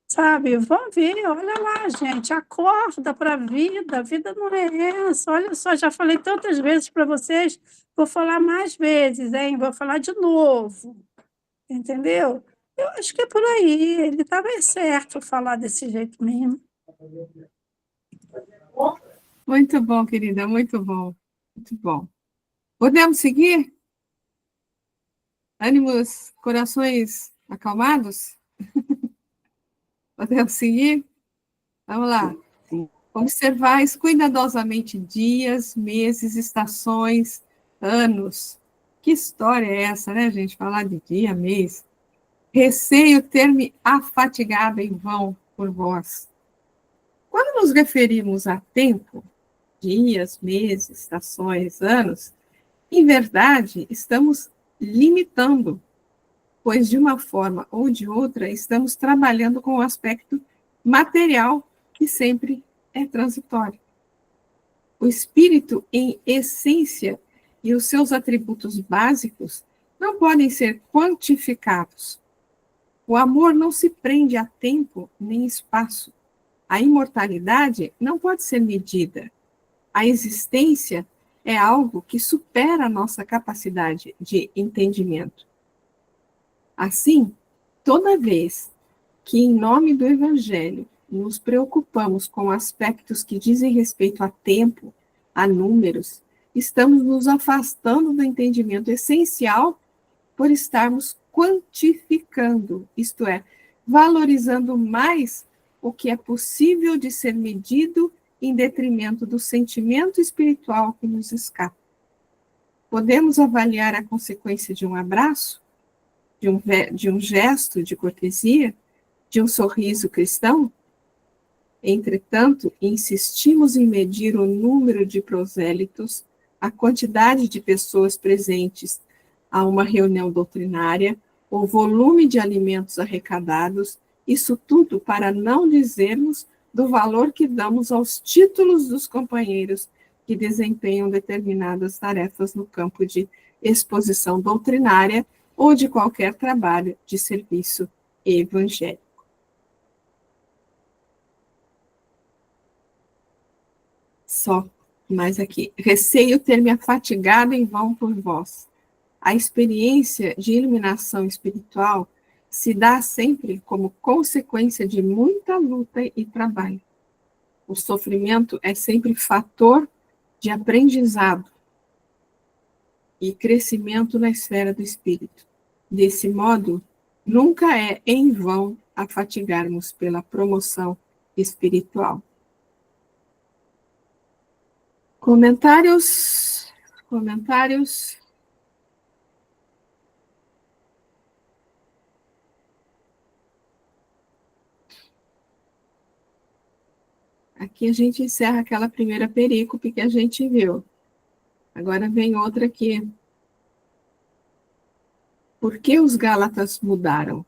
sabe? Vamos ver, olha lá, gente, acorda para a vida não é essa. Olha só, já falei tantas vezes para vocês, vou falar mais vezes, hein? Vou falar de novo, entendeu? Eu acho que é por aí, ele estava certo falar desse jeito mesmo. Muito bom, querida, muito bom. Muito bom. Podemos seguir? Ânimos, corações acalmados? Podemos seguir? Vamos lá. Sim. Observais cuidadosamente dias, meses, estações, anos. Que história é essa, né, gente? Falar de dia, mês. Receio ter-me afatigado em vão por vós. Quando nos referimos a tempo, dias, meses, estações, anos, em verdade, estamos limitando, pois de uma forma ou de outra, estamos trabalhando com o aspecto material, que sempre é transitório. O espírito, em essência, e os seus atributos básicos não podem ser quantificados. O amor não se prende a tempo nem espaço. A imortalidade não pode ser medida. A existência é algo que supera a nossa capacidade de entendimento. Assim, toda vez que, em nome do Evangelho, nos preocupamos com aspectos que dizem respeito a tempo, a números, estamos nos afastando do entendimento essencial por estarmos quantificando, isto é, valorizando mais o que é possível de ser medido em detrimento do sentimento espiritual que nos escapa. Podemos avaliar a consequência de um abraço, de um gesto de cortesia, de um sorriso cristão? Entretanto, insistimos em medir o número de prosélitos, a quantidade de pessoas presentes a uma reunião doutrinária, o volume de alimentos arrecadados, isso tudo para não dizermos do valor que damos aos títulos dos companheiros que desempenham determinadas tarefas no campo de exposição doutrinária ou de qualquer trabalho de serviço evangélico. Só mais aqui. Receio ter me afatigado em vão por vós. A experiência de iluminação espiritual se dá sempre como consequência de muita luta e trabalho. O sofrimento é sempre fator de aprendizado e crescimento na esfera do espírito. Desse modo, nunca é em vão afatigarmos pela promoção espiritual. Comentários. Aqui a gente encerra aquela primeira perícope que a gente viu. Agora vem outra aqui. Por que os Gálatas mudaram?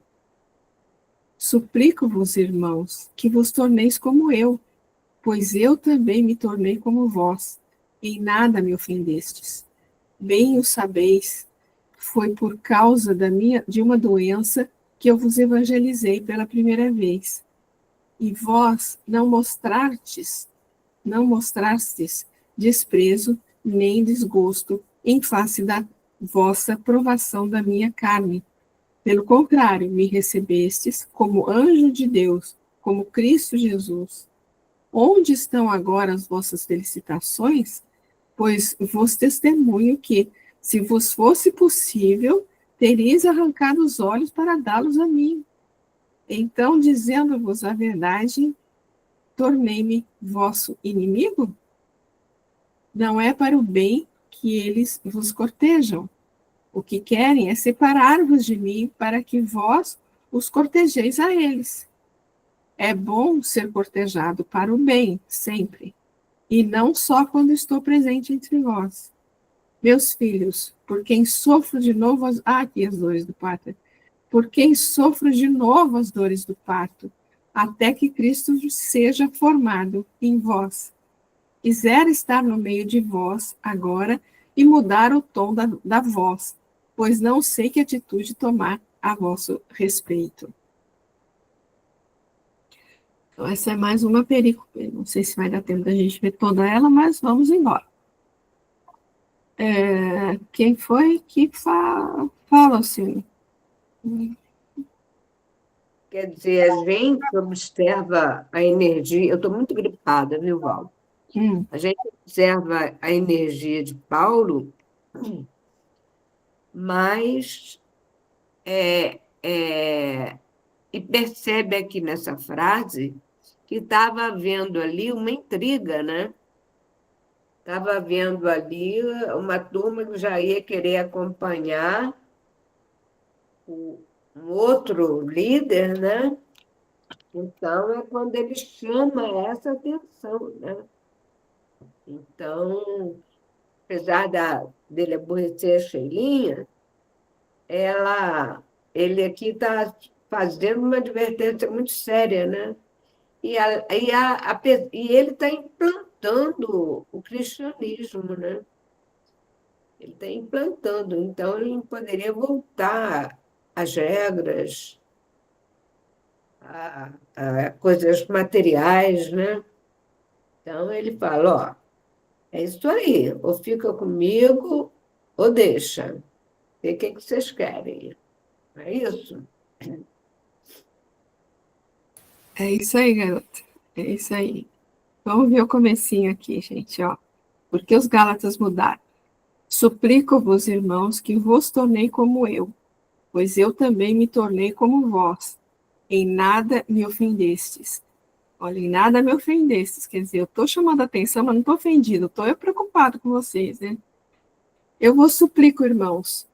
Suplico-vos, irmãos, que vos torneis como eu, pois eu também me tornei como vós. Em nada me ofendestes. Bem o sabeis, foi por causa de uma doença que eu vos evangelizei pela primeira vez. E vós não mostrastes desprezo nem desgosto em face da vossa provação da minha carne. Pelo contrário, me recebestes como anjo de Deus, como Cristo Jesus. Onde estão agora as vossas felicitações? Pois vos testemunho que, se vos fosse possível, teríeis arrancado os olhos para dá-los a mim. Então, dizendo-vos a verdade, tornei-me vosso inimigo? Não é para o bem que eles vos cortejam. O que querem é separar-vos de mim para que vós os cortejeis a eles. É bom ser cortejado para o bem, sempre, e não só quando estou presente entre vós. Meus filhos, por quem sofro de novo aqui as dores do parto. Por quem sofro de novo as dores do parto, até que Cristo seja formado em vós. Quisera estar no meio de vós agora e mudar o tom da voz, pois não sei que atitude tomar a vosso respeito. Então, essa é mais uma perícope. Não sei se vai dar tempo da gente ver toda ela, mas vamos embora. Quem foi que fala assim? Quer dizer, a gente observa a energia. Eu estou muito gripada, viu, Val? A gente observa a energia de Paulo, mas e percebe aqui nessa frase que estava havendo ali uma intriga, né? Estava havendo ali uma turma que já ia querer acompanhar um outro líder, né? Então, é quando ele chama essa atenção, né? Então, apesar dele aborrecer a Sheilinha, ele aqui está fazendo uma advertência muito séria, né? E ele está implantando o cristianismo, né? Ele está implantando, então ele não poderia voltar às regras, a coisas materiais, né? Então ele fala, ó, é isso aí, ou fica comigo ou deixa. Vê o que vocês querem. Não é isso? É isso aí, garota. É isso aí. Vamos ver o comecinho aqui, gente, ó. Por que os Gálatas mudaram? Suplico-vos, irmãos, que vos tornei como eu, pois eu também me tornei como vós. Em nada me ofendestes. Olha, em nada me ofendestes. Quer dizer, eu estou chamando a atenção, mas não estou ofendido. Estou preocupado com vocês, né? Eu vos suplico, irmãos.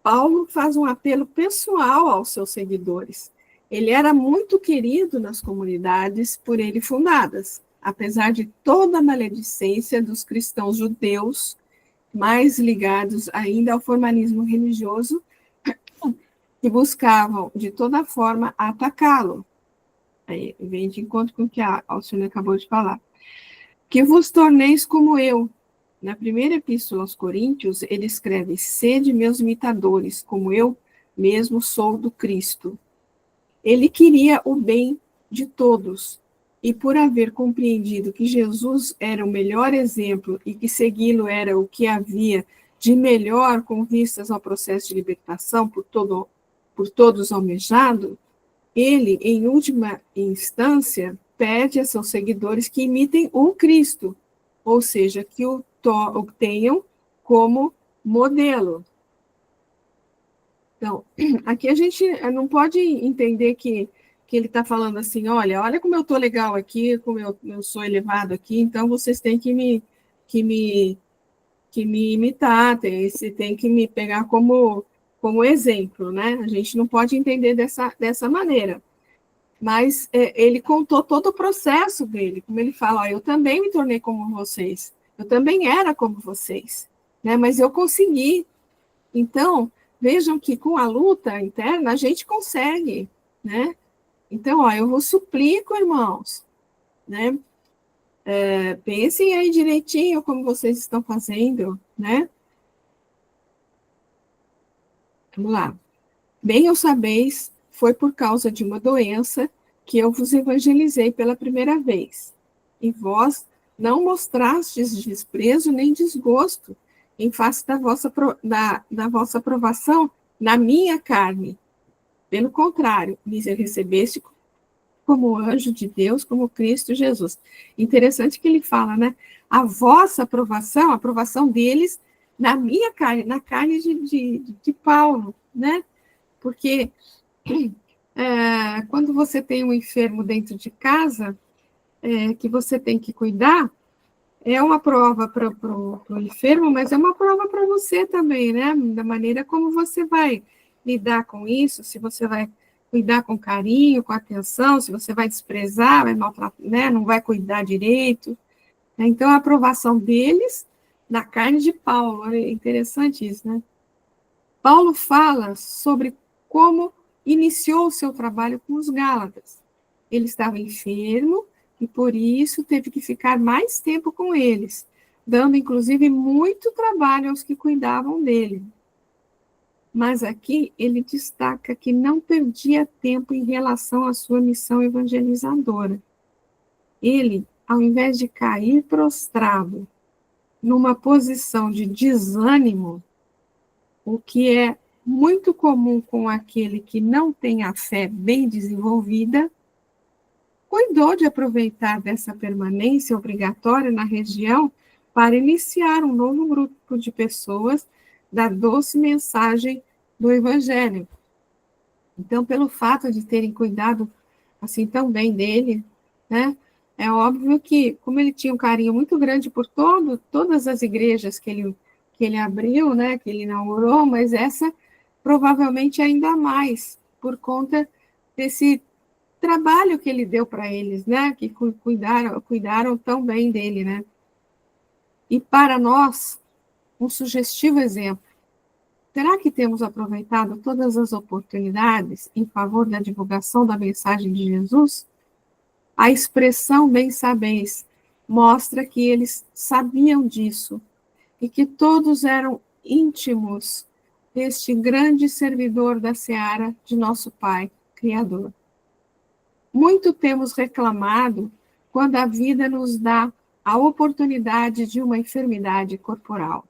Paulo faz um apelo pessoal aos seus seguidores. Ele era muito querido nas comunidades por ele fundadas, apesar de toda a maledicência dos cristãos judeus, mais ligados ainda ao formalismo religioso, que buscavam de toda forma atacá-lo. Aí vem de encontro com o que a Alcione acabou de falar. Que vos torneis como eu. Na primeira epístola aos Coríntios, ele escreve: sede meus imitadores, como eu mesmo sou do Cristo. Ele queria o bem de todos, e por haver compreendido que Jesus era o melhor exemplo e que segui-lo era o que havia de melhor com vistas ao processo de libertação por todos almejado, ele, em última instância, pede a seus seguidores que imitem o Cristo, ou seja, que o tenham como modelo. Então, aqui a gente não pode entender que ele está falando assim, olha como eu estou legal aqui, como eu sou elevado aqui, então vocês têm que me imitar, tem que me pegar como exemplo, né? A gente não pode entender dessa maneira. Mas ele contou todo o processo dele, como ele fala, eu também me tornei como vocês, eu também era como vocês, né? Mas eu consegui. Então, vejam que com a luta interna a gente consegue, né? Então, eu vos suplico, irmãos, né? Pensem aí direitinho como vocês estão fazendo, né? Vamos lá. Bem eu sabeis, foi por causa de uma doença que eu vos evangelizei pela primeira vez. E vós não mostrastes desprezo nem desgosto em face da vossa aprovação na minha carne. Pelo contrário, me recebeste como anjo de Deus, como Cristo Jesus. Interessante que ele fala, né? A vossa aprovação, a aprovação deles na minha carne, na carne de Paulo, né? Porque quando você tem um enfermo dentro de casa, que você tem que cuidar, é uma prova para o enfermo, mas é uma prova para você também, né? Da maneira como você vai lidar com isso, se você vai cuidar com carinho, com atenção, se você vai desprezar, vai maltratar, né? Não vai cuidar direito. Então, a aprovação deles na carne de Paulo, é interessante isso, né? Paulo fala sobre como iniciou o seu trabalho com os Gálatas. Ele estava enfermo e, por isso, teve que ficar mais tempo com eles, dando, inclusive, muito trabalho aos que cuidavam dele. Mas aqui ele destaca que não perdia tempo em relação à sua missão evangelizadora. Ele, ao invés de cair prostrado numa posição de desânimo, o que é muito comum com aquele que não tem a fé bem desenvolvida, cuidou de aproveitar dessa permanência obrigatória na região para iniciar um novo grupo de pessoas da doce mensagem do Evangelho. Então, pelo fato de terem cuidado assim tão bem dele, né? É óbvio que, como ele tinha um carinho muito grande por todas as igrejas que ele abriu, né? Que ele inaugurou, mas essa provavelmente ainda mais, por conta desse trabalho que ele deu para eles, né? Que cuidaram tão bem dele, né? E para nós, um sugestivo exemplo. Será que temos aproveitado todas as oportunidades em favor da divulgação da mensagem de Jesus? A expressão bem sabeis mostra que eles sabiam disso e que todos eram íntimos deste grande servidor da seara de nosso Pai, Criador. Muito temos reclamado quando a vida nos dá a oportunidade de uma enfermidade corporal.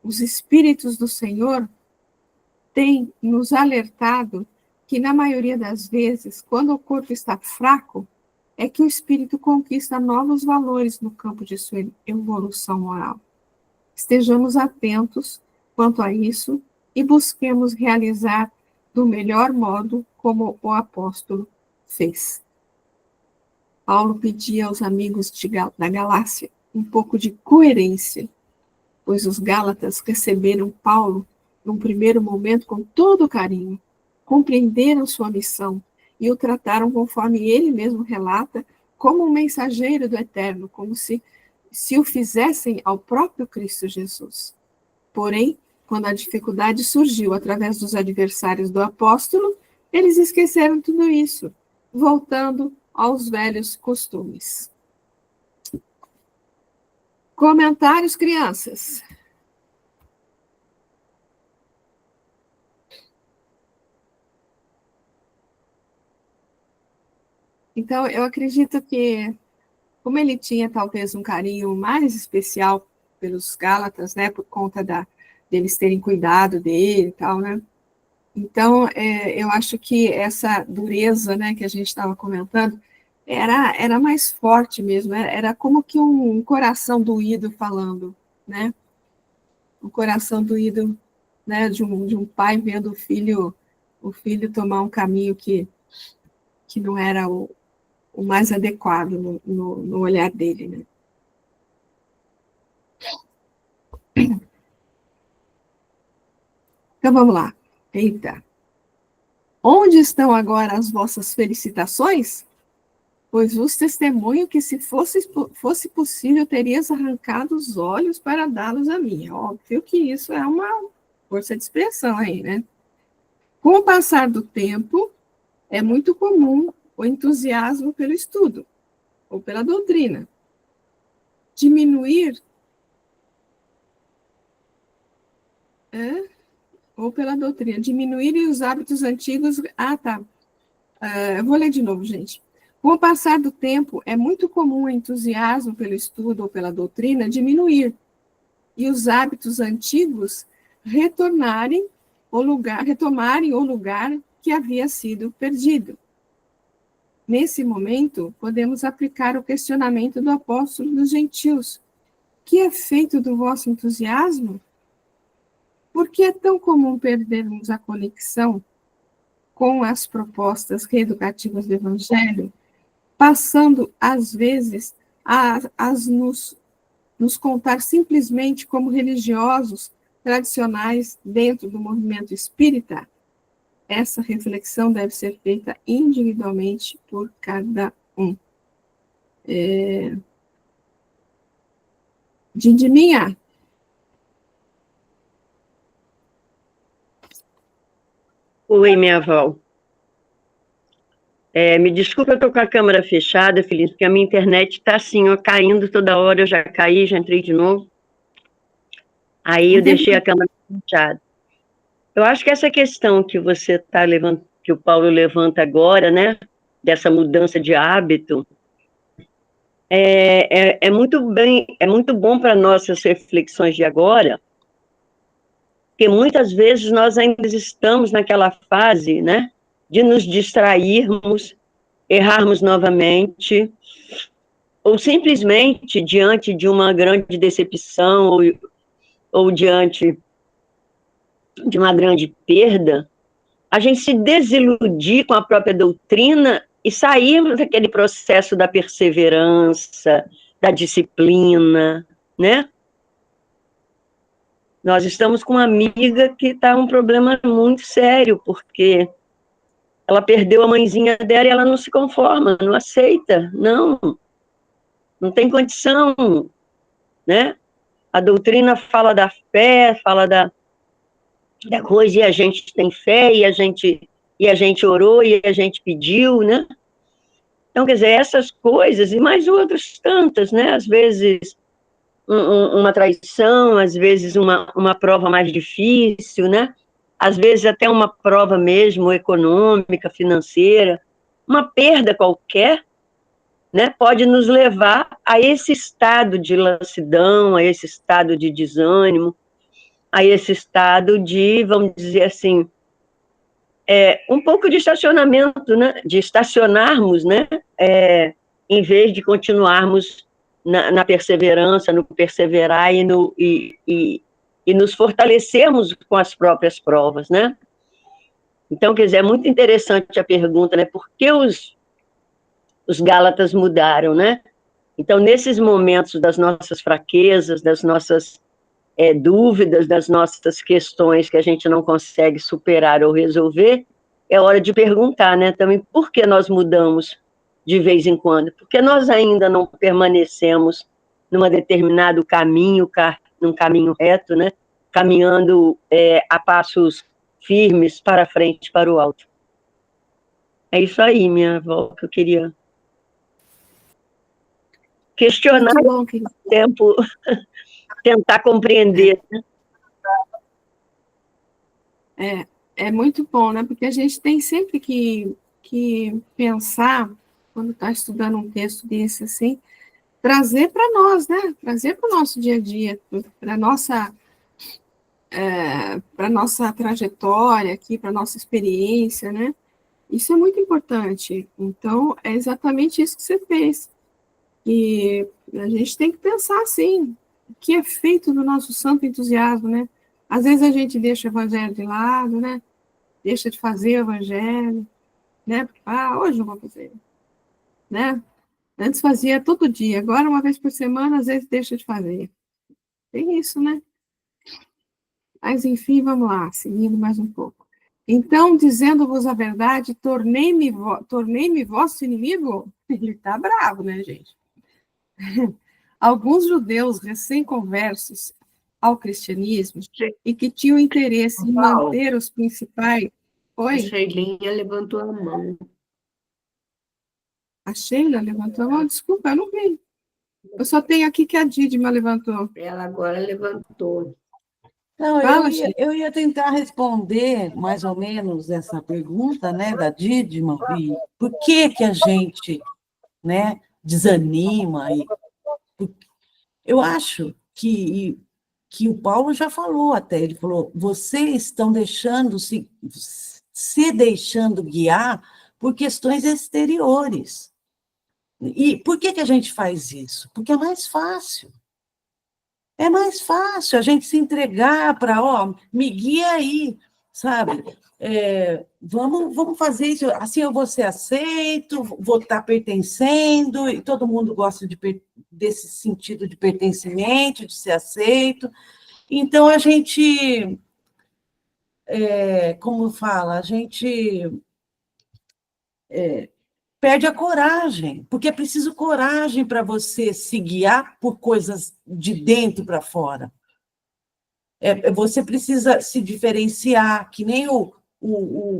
Os Espíritos do Senhor têm nos alertado que, na maioria das vezes, quando o corpo está fraco, é que o espírito conquista novos valores no campo de sua evolução moral. Estejamos atentos quanto a isso e busquemos realizar do melhor modo como o apóstolo fez. Paulo pedia aos amigos da Galácia um pouco de coerência, pois os Gálatas receberam Paulo, num primeiro momento, com todo carinho, compreenderam sua missão e o trataram, conforme ele mesmo relata, como um mensageiro do Eterno, como se o fizessem ao próprio Cristo Jesus. Porém, quando a dificuldade surgiu através dos adversários do apóstolo, eles esqueceram tudo isso, voltando aos velhos costumes. Comentários, crianças? Então, eu acredito que, como ele tinha talvez um carinho mais especial pelos Gálatas, né, por conta deles terem cuidado dele e tal, né? Então, eu acho que essa dureza, né, que a gente estava comentando, era mais forte mesmo, era como que um coração doído falando, né? Um coração doído, né, de um pai vendo o filho tomar um caminho que não era o mais adequado no olhar dele, né? Então, vamos lá. Eita. Onde estão agora as vossas felicitações? Pois vos testemunho que, se fosse possível, terias arrancado os olhos para dá-los a mim. Óbvio que isso é uma força de expressão aí, né? Com o passar do tempo, é muito comum o entusiasmo pelo estudo, ou pela doutrina. Diminuir os hábitos antigos. Ah, tá. Eu vou ler de novo, gente. Com o passar do tempo, é muito comum o entusiasmo pelo estudo ou pela doutrina diminuir, e os hábitos antigos retomarem o lugar que havia sido perdido. Nesse momento, podemos aplicar o questionamento do apóstolo dos gentios. Que é feito do vosso entusiasmo? Por que é tão comum perdermos a conexão com as propostas reeducativas do Evangelho, passando, às vezes, a nos contar simplesmente como religiosos tradicionais dentro do movimento espírita? Essa reflexão deve ser feita individualmente por cada um. Dindiminha? Oi, minha avó. Me desculpa, eu estou com a câmera fechada, Feliz, porque a minha internet está assim, ó, caindo toda hora, eu já caí, já entrei de novo. Aí eu deixei a câmera fechada. Eu acho que essa questão que você está levantando, que o Paulo levanta agora, né, dessa mudança de hábito, é muito bom para nossas reflexões de agora, porque muitas vezes nós ainda estamos naquela fase, né, de nos distrairmos, errarmos novamente, ou simplesmente diante de uma grande decepção, ou diante de uma grande perda, a gente se desiludir com a própria doutrina e sairmos daquele processo da perseverança, da disciplina, né? Nós estamos com uma amiga que está um problema muito sério, porque ela perdeu a mãezinha dela e ela não se conforma, não aceita, não tem condição, né? A doutrina fala da fé, fala da coisa, e a gente tem fé, e a gente orou, e a gente pediu, né? Então, quer dizer, essas coisas, e mais outras tantas, né? Às vezes uma traição, às vezes uma prova mais difícil, né? Às vezes até uma prova mesmo econômica, financeira, uma perda qualquer, né? Pode nos levar a esse estado de lassidão, a esse estado de desânimo, a esse estado de, vamos dizer assim, um pouco de estacionamento, né? De estacionarmos, né? Em vez de continuarmos na perseverança, no perseverar e nos fortalecermos com as próprias provas, né? Então, quer dizer, é muito interessante a pergunta, né? Por que os Gálatas mudaram, né? Então, nesses momentos das nossas fraquezas, das nossas dúvidas, das nossas questões que a gente não consegue superar ou resolver, é hora de perguntar, né? Também, por que nós mudamos de vez em quando? Porque nós ainda não permanecemos num determinado caminho, num caminho reto, né? Caminhando a passos firmes para frente, para o alto. É isso aí, minha avó, que eu queria questionar Muito bom, o tempo, tentar compreender. É muito bom, né? Porque a gente tem sempre que pensar, quando está estudando um texto desse assim, trazer para nós, né? Trazer para o nosso dia a dia, para a nossa trajetória aqui, para a nossa experiência, né? Isso é muito importante. Então, é exatamente isso que você fez. E a gente tem que pensar assim, o que é feito do nosso santo entusiasmo, né? Às vezes a gente deixa o evangelho de lado, né? Deixa de fazer o evangelho, né? Hoje eu vou fazer, né? Antes fazia todo dia, agora uma vez por semana, às vezes deixa de fazer. Tem isso, né? Mas, enfim, vamos lá, seguindo mais um pouco. Então, dizendo-vos a verdade, tornei-me vosso inimigo? Ele está bravo, né, gente? Alguns judeus recém-conversos ao cristianismo e que tinham interesse em manter os principais... Oi? A Sheilinha levantou a mão. A Sheila levantou a mão? Desculpa, eu não vi. Eu só tenho aqui que a Didima levantou. Ela agora levantou. Não, Fala, eu ia tentar responder mais ou menos essa pergunta, né, da Dídima, e por que que a gente, né, desanima. Eu acho que o Paulo já falou até, ele falou, vocês estão se deixando guiar por questões exteriores. E por que que a gente faz isso? Porque é mais fácil. É mais fácil a gente se entregar para, me guia aí, sabe? Vamos fazer isso, assim eu vou ser aceito, vou estar pertencendo, e todo mundo gosta desse sentido de pertencimento, de ser aceito. Então, a gente, como fala, a gente perde a coragem, porque é preciso coragem para você se guiar por coisas de dentro para fora. Você precisa se diferenciar, que nem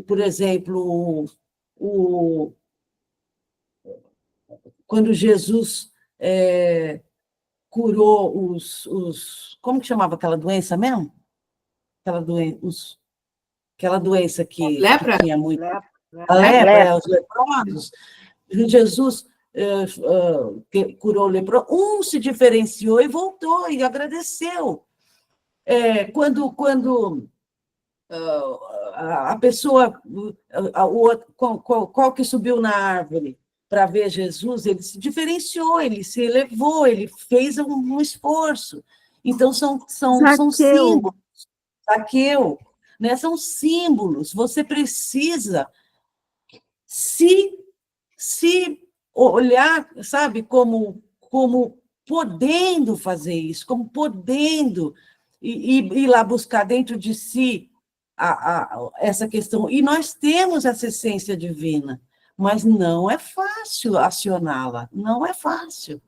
por exemplo, quando Jesus curou como que chamava aquela doença mesmo? Aquela doença que Lepra? tinha muito... A lepra, os leprosos. Jesus curou o leproso, se diferenciou e voltou, e agradeceu. Quando a pessoa, qual que subiu na árvore para ver Jesus, ele se diferenciou, ele se elevou, ele fez um esforço. Então, são símbolos. Zaqueu, né? São símbolos. Você precisa se olhar, sabe, como podendo fazer isso, como podendo ir lá buscar dentro de si essa questão. E nós temos essa essência divina, mas não é fácil acioná-la, não é fácil.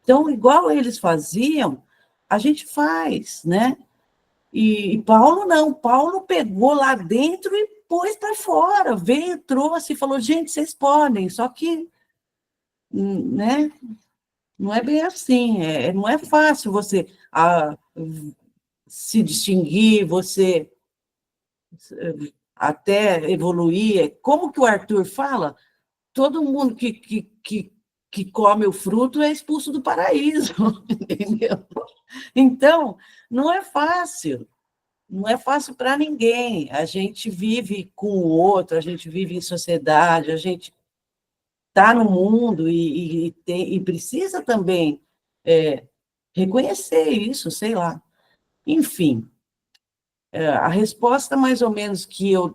Então, igual eles faziam, a gente faz, né? E Paulo não, Paulo pegou lá dentro e pôs para fora, veio, trouxe e falou, gente, vocês podem, só que, né? Não é bem assim, não é fácil você se distinguir, você até evoluir. Como que o Arthur fala? Todo mundo que come o fruto é expulso do paraíso, entendeu? Então, não é fácil. Não é fácil para ninguém. A gente vive com o outro, a gente vive em sociedade, a gente está no mundo e precisa também reconhecer isso, sei lá. Enfim, a resposta mais ou menos que eu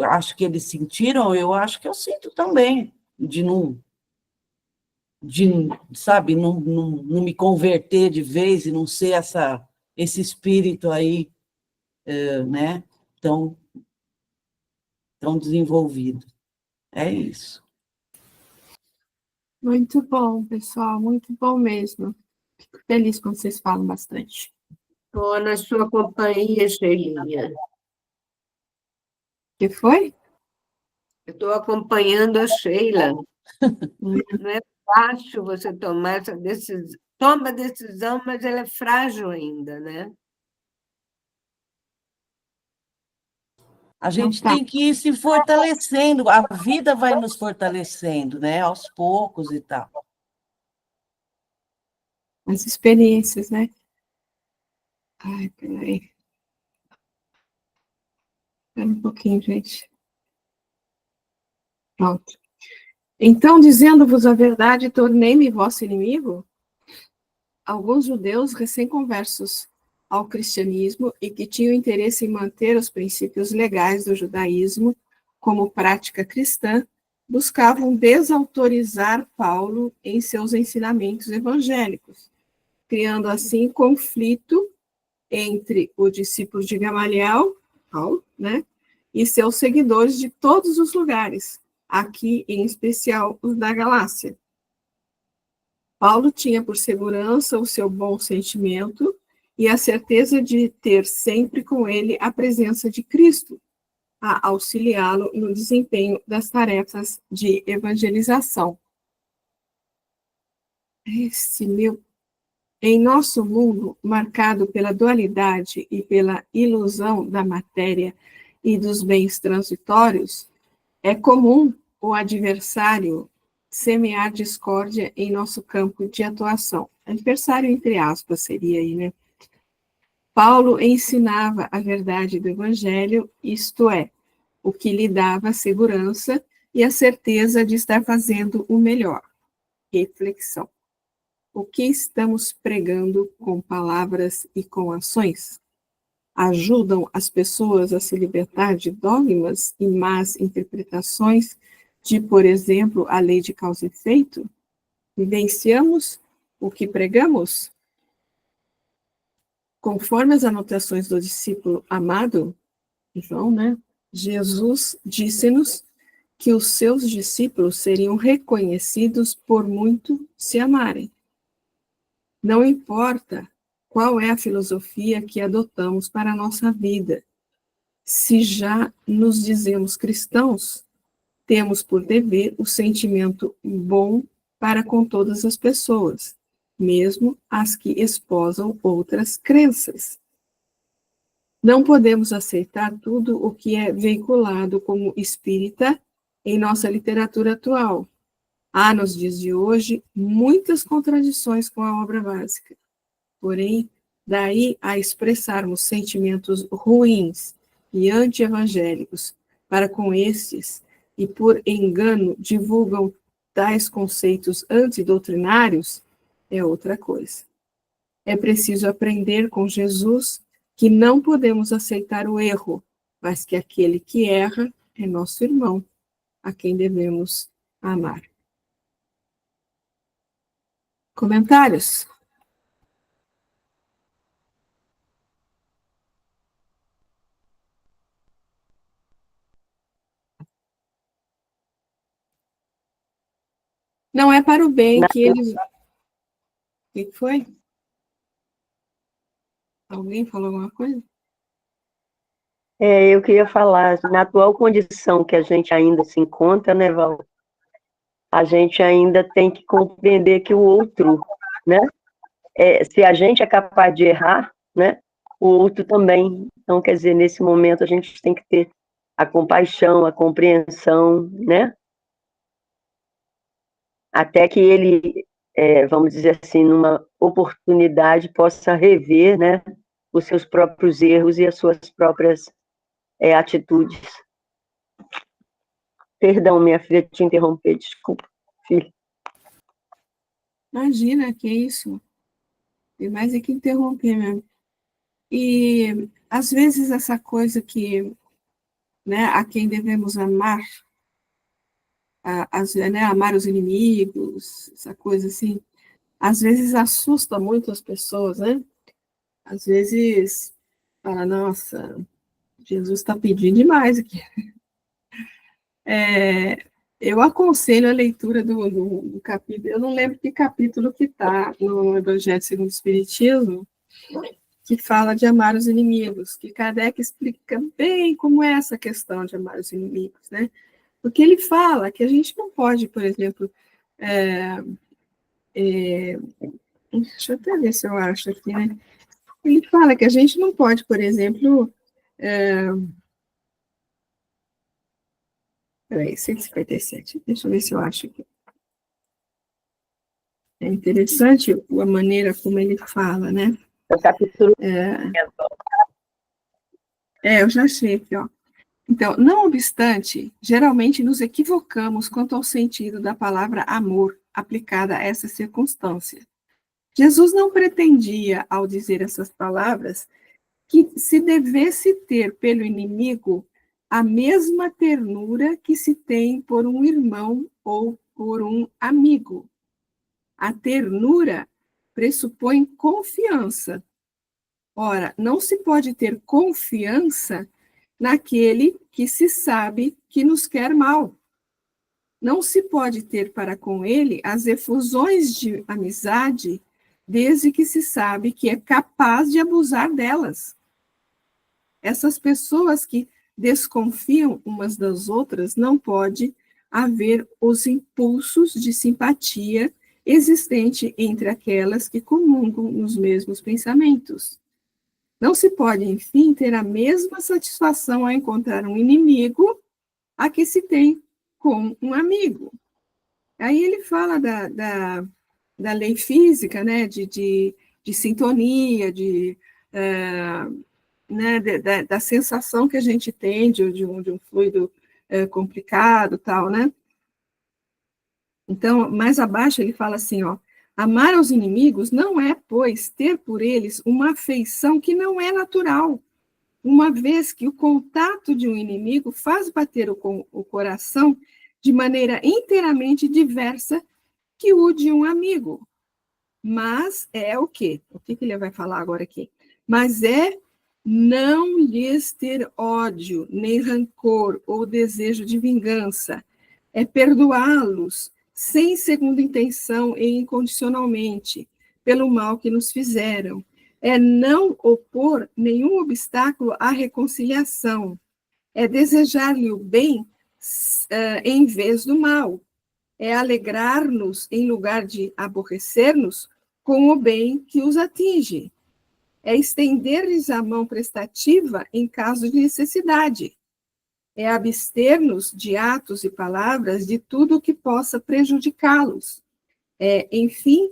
acho que eles sentiram, eu acho que eu sinto também, sabe, não me converter de vez e não ser esse espírito aí, né, tão desenvolvido. É isso. Muito bom, pessoal, muito bom mesmo. Fico feliz quando vocês falam bastante. Estou na sua companhia, Sheilinha. O que foi? Eu estou acompanhando a Sheila. Não é fácil você tomar essa decisão. Toma a decisão, mas ela é frágil ainda, né? A gente tem que ir se fortalecendo, a vida vai nos fortalecendo, né? Aos poucos e tal. As experiências, né? Ai, peraí. Espera um pouquinho, gente. Pronto. Então, dizendo-vos a verdade, tornei-me vosso inimigo? Alguns judeus recém-conversos ao cristianismo e que tinham interesse em manter os princípios legais do judaísmo como prática cristã, buscavam desautorizar Paulo em seus ensinamentos evangélicos, criando assim conflito entre o discípulo de Gamaliel, Paulo, né, e seus seguidores de todos os lugares, aqui em especial os da Galácia. Paulo tinha por segurança o seu bom sentimento e a certeza de ter sempre com ele a presença de Cristo, a auxiliá-lo no desempenho das tarefas de evangelização. Em nosso mundo, marcado pela dualidade e pela ilusão da matéria e dos bens transitórios, é comum o adversário semear discórdia em nosso campo de atuação. Adversário, entre aspas, seria aí, né? Paulo ensinava a verdade do Evangelho, isto é, o que lhe dava segurança e a certeza de estar fazendo o melhor. Reflexão. O que estamos pregando com palavras e com ações? Ajudam as pessoas a se libertar de dogmas e más interpretações de, por exemplo, a lei de causa e efeito? Vivenciamos o que pregamos? Conforme as anotações do discípulo amado, João, né? Jesus disse-nos que os seus discípulos seriam reconhecidos por muito se amarem. Não importa qual é a filosofia que adotamos para a nossa vida, se já nos dizemos cristãos, temos por dever o sentimento bom para com todas as pessoas, mesmo as que esposam outras crenças. Não podemos aceitar tudo o que é veiculado como espírita em nossa literatura atual. Há, nos dias de hoje, muitas contradições com a obra básica. Porém, daí a expressarmos sentimentos ruins e anti-evangélicos para com estes, e por engano divulgam tais conceitos antidoutrinários, é outra coisa. É preciso aprender com Jesus que não podemos aceitar o erro, mas que aquele que erra é nosso irmão, a quem devemos amar. Comentários? Não é para o bem que eles... O que foi? Alguém falou alguma coisa? Eu queria falar, na atual condição que a gente ainda se encontra, né, Val? A gente ainda tem que compreender que o outro, né? Se a gente é capaz de errar, né? O outro também. Então, quer dizer, nesse momento a gente tem que ter a compaixão, a compreensão, né? Até que ele, vamos dizer assim, numa oportunidade, possa rever, né? Os seus próprios erros e as suas próprias atitudes. Perdão, minha filha, te interromper, desculpa, filha. Imagina, que isso. Tem mais é que interromper mesmo. E, às vezes, essa coisa que, né, a quem devemos amar, né, amar os inimigos, essa coisa assim, às vezes assusta muito as pessoas, né? Às vezes, fala, nossa, Jesus está pedindo demais aqui. Eu aconselho a leitura do capítulo, eu não lembro que capítulo que está no Evangelho segundo o Espiritismo, que fala de amar os inimigos, que Kardec explica bem como é essa questão de amar os inimigos, né? Porque ele fala que a gente não pode, por exemplo, deixa eu até ver se eu acho aqui, né? Ele fala que a gente não pode, por exemplo, peraí, 157, deixa eu ver se eu acho aqui. É interessante a maneira como ele fala, né? O capítulo... Eu já achei aqui, ó. Então, não obstante, geralmente nos equivocamos quanto ao sentido da palavra amor aplicada a essa circunstância. Jesus não pretendia, ao dizer essas palavras, que se devesse ter pelo inimigo a mesma ternura que se tem por um irmão ou por um amigo. A ternura pressupõe confiança. Ora, não se pode ter confiança naquele que se sabe que nos quer mal. Não se pode ter para com ele as efusões de amizade, desde que se sabe que é capaz de abusar delas. Essas pessoas que desconfiam umas das outras, não pode haver os impulsos de simpatia existente entre aquelas que comungam nos mesmos pensamentos. Não se pode, enfim, ter a mesma satisfação ao encontrar um inimigo a que se tem com um amigo. Aí ele fala da lei física, né, de sintonia, né, da sensação que a gente tem de um fluido complicado, tal, né? Então, mais abaixo ele fala assim, ó, amar aos inimigos não é, pois, ter por eles uma afeição que não é natural, uma vez que o contato de um inimigo faz bater o coração de maneira inteiramente diversa que o de um amigo. Mas é o quê? O que ele vai falar agora aqui? Mas é não lhes ter ódio, nem rancor ou desejo de vingança. É perdoá-los sem segunda intenção e incondicionalmente, pelo mal que nos fizeram. É não opor nenhum obstáculo à reconciliação. É desejar-lhe o bem em vez do mal. É alegrar-nos em lugar de aborrecer-nos com o bem que os atinge. É estender-lhes a mão prestativa em caso de necessidade. É abster-nos de atos e palavras de tudo o que possa prejudicá-los. É, enfim,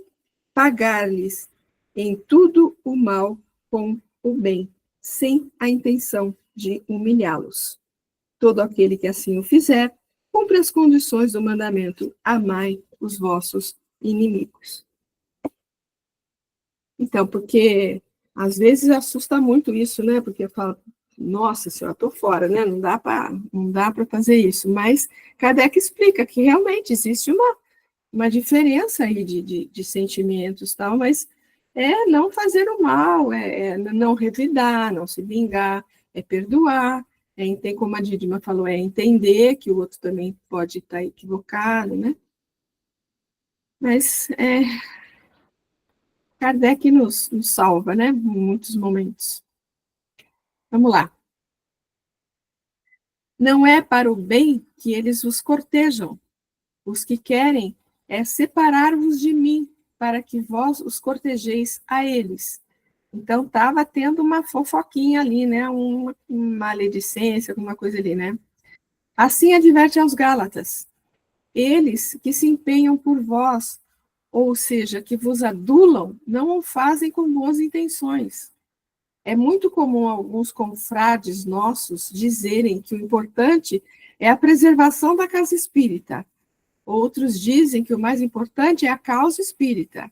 pagar-lhes em tudo o mal com o bem, sem a intenção de humilhá-los. Todo aquele que assim o fizer, cumpre as condições do mandamento: amai os vossos inimigos. Então, porque às vezes assusta muito isso, né? Porque nossa senhora, estou fora, né? Não dá para fazer isso. Mas Kardec explica que realmente existe uma diferença aí de sentimentos, tal, mas é não fazer o mal, é não revidar, não se vingar, é perdoar, tem como a Didima falou, é entender que o outro também pode estar equivocado, né? Mas Kardec nos salva, né? Em muitos momentos. Vamos lá. Não é para o bem que eles os cortejam. Os que querem é separar-vos de mim, para que vós os cortejeis a eles. Então, estava tendo uma fofoquinha ali, né? Uma maledicência, alguma coisa ali, né? Assim adverte aos Gálatas. Eles que se empenham por vós, ou seja, que vos adulam, não o fazem com boas intenções. É muito comum alguns confrades nossos dizerem que o importante é a preservação da casa espírita. Outros dizem que o mais importante é a causa espírita.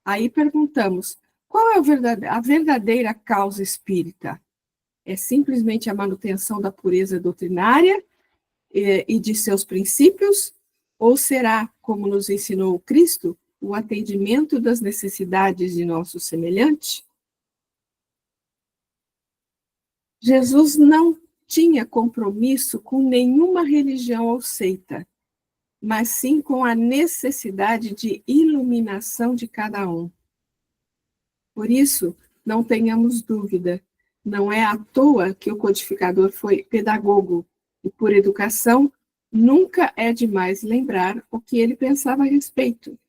Aí perguntamos, qual é a verdadeira causa espírita? É simplesmente a manutenção da pureza doutrinária e de seus princípios? Ou será, como nos ensinou o Cristo, o atendimento das necessidades de nosso semelhante? Jesus não tinha compromisso com nenhuma religião ou seita, mas sim com a necessidade de iluminação de cada um. Por isso, não tenhamos dúvida, não é à toa que o codificador foi pedagogo, e por educação, nunca é demais lembrar o que ele pensava a respeito.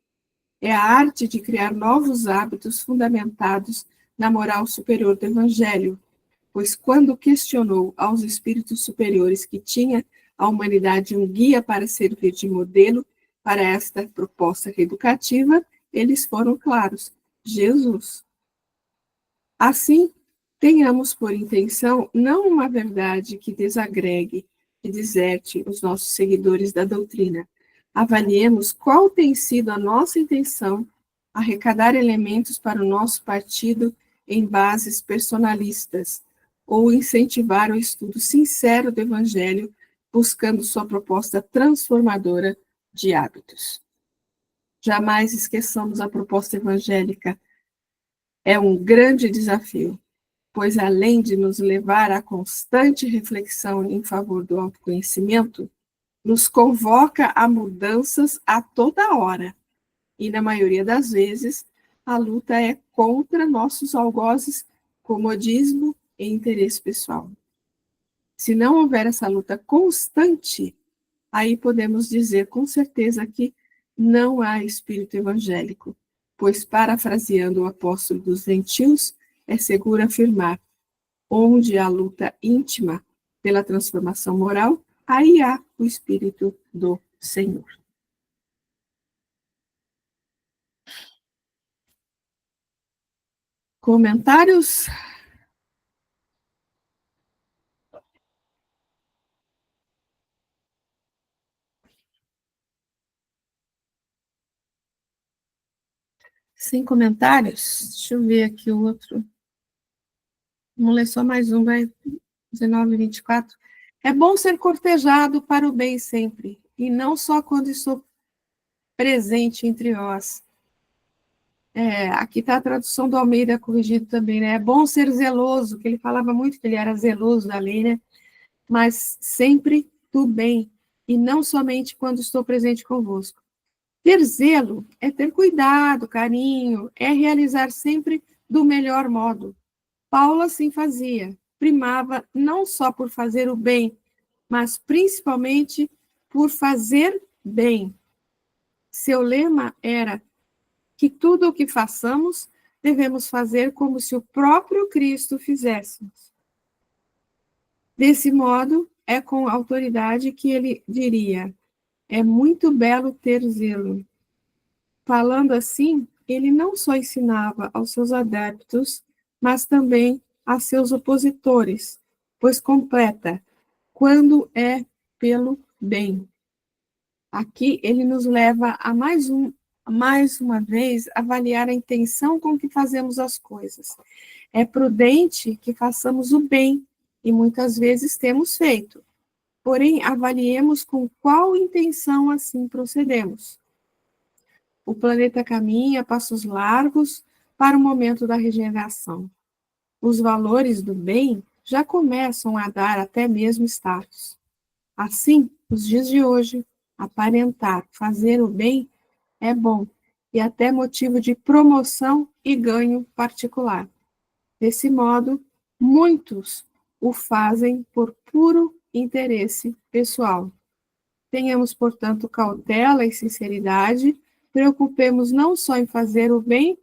É a arte de criar novos hábitos fundamentados na moral superior do Evangelho, pois quando questionou aos espíritos superiores que tinha a humanidade um guia para servir de modelo para esta proposta reeducativa, eles foram claros: Jesus. Assim, tenhamos por intenção não uma verdade que desagregue, que deserte os nossos seguidores da doutrina. Avaliemos qual tem sido a nossa intenção, arrecadar elementos para o nosso partido em bases personalistas, ou incentivar o estudo sincero do Evangelho, buscando sua proposta transformadora de hábitos. Jamais esqueçamos a proposta evangélica. É um grande desafio, pois além de nos levar à constante reflexão em favor do autoconhecimento, nos convoca a mudanças a toda hora. E, na maioria das vezes, a luta é contra nossos algozes, comodismo e interesse pessoal. Se não houver essa luta constante, aí podemos dizer com certeza que não há espírito evangélico, pois, parafraseando o apóstolo dos gentios, é seguro afirmar: onde há luta íntima pela transformação moral, aí há o Espírito do Senhor. Comentários? Sem comentários? Deixa eu ver aqui o outro. Vamos ler só mais um, vai. 19 e 24. É bom ser cortejado para o bem sempre, e não só quando estou presente entre vós. Aqui está a tradução do Almeida corrigido também, né? É bom ser zeloso, que ele falava muito que ele era zeloso da lei, né? Mas sempre do bem, e não somente quando estou presente convosco. Ter zelo é ter cuidado, carinho, é realizar sempre do melhor modo. Paulo assim fazia, primava não só por fazer o bem, mas principalmente por fazer bem. Seu lema era que tudo o que façamos devemos fazer como se o próprio Cristo fizéssemos. Desse modo, é com autoridade que ele diria: é muito belo ter zelo. Falando assim, ele não só ensinava aos seus adeptos, mas também a seus opositores, pois completa: quando é pelo bem. Aqui ele nos leva a mais uma vez avaliar a intenção com que fazemos as coisas. É prudente que façamos o bem, e muitas vezes temos feito. Porém, avaliemos com qual intenção assim procedemos. O planeta caminha a passos largos para o momento da regeneração. Os valores do bem já começam a dar até mesmo status. Assim, nos dias de hoje, aparentar, fazer o bem é bom e até motivo de promoção e ganho particular. Desse modo, muitos o fazem por puro interesse pessoal. Tenhamos, portanto, cautela e sinceridade, preocupemos não só em fazer o bem,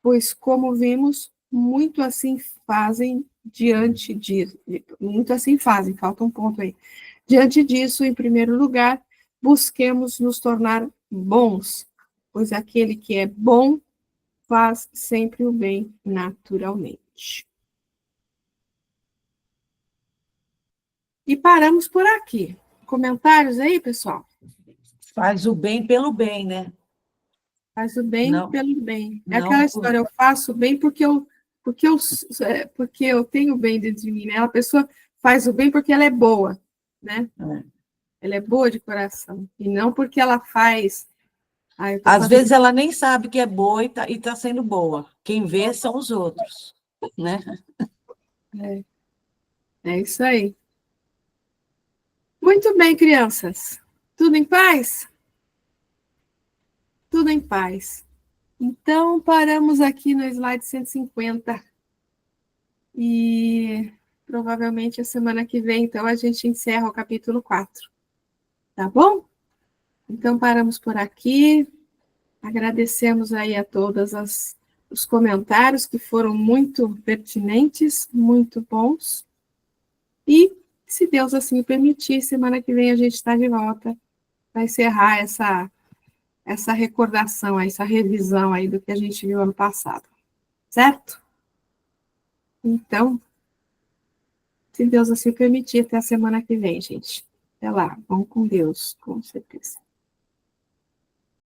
pois, como vimos, muito assim fazem diante disso. Muito assim fazem, falta um ponto aí. Diante disso, em primeiro lugar, busquemos nos tornar bons, pois aquele que é bom faz sempre o bem naturalmente. E paramos por aqui. Comentários aí, pessoal? Faz o bem pelo bem, né? Faz o bem Não, pelo bem. É não aquela por- história, eu faço o bem porque eu tenho o bem dentro de mim, né? A pessoa faz o bem porque ela é boa, né? É. Ela é boa de coração. E não porque ela faz. Ah, eu tô Às fazendo... vezes ela nem sabe que é boa e tá sendo boa. Quem vê são os outros, né? É isso aí. Muito bem, crianças. Tudo em paz? Tudo em paz. Então, paramos aqui no slide 150. E provavelmente a semana que vem, então, a gente encerra o capítulo 4. Tá bom? Então, paramos por aqui. Agradecemos aí a todas os comentários que foram muito pertinentes, muito bons. E, se Deus assim permitir, semana que vem a gente está de volta para encerrar essa recordação, essa revisão aí do que a gente viu ano passado. Certo? Então, se Deus assim permitir, até a semana que vem, gente. Até lá. Vamos com Deus, com certeza.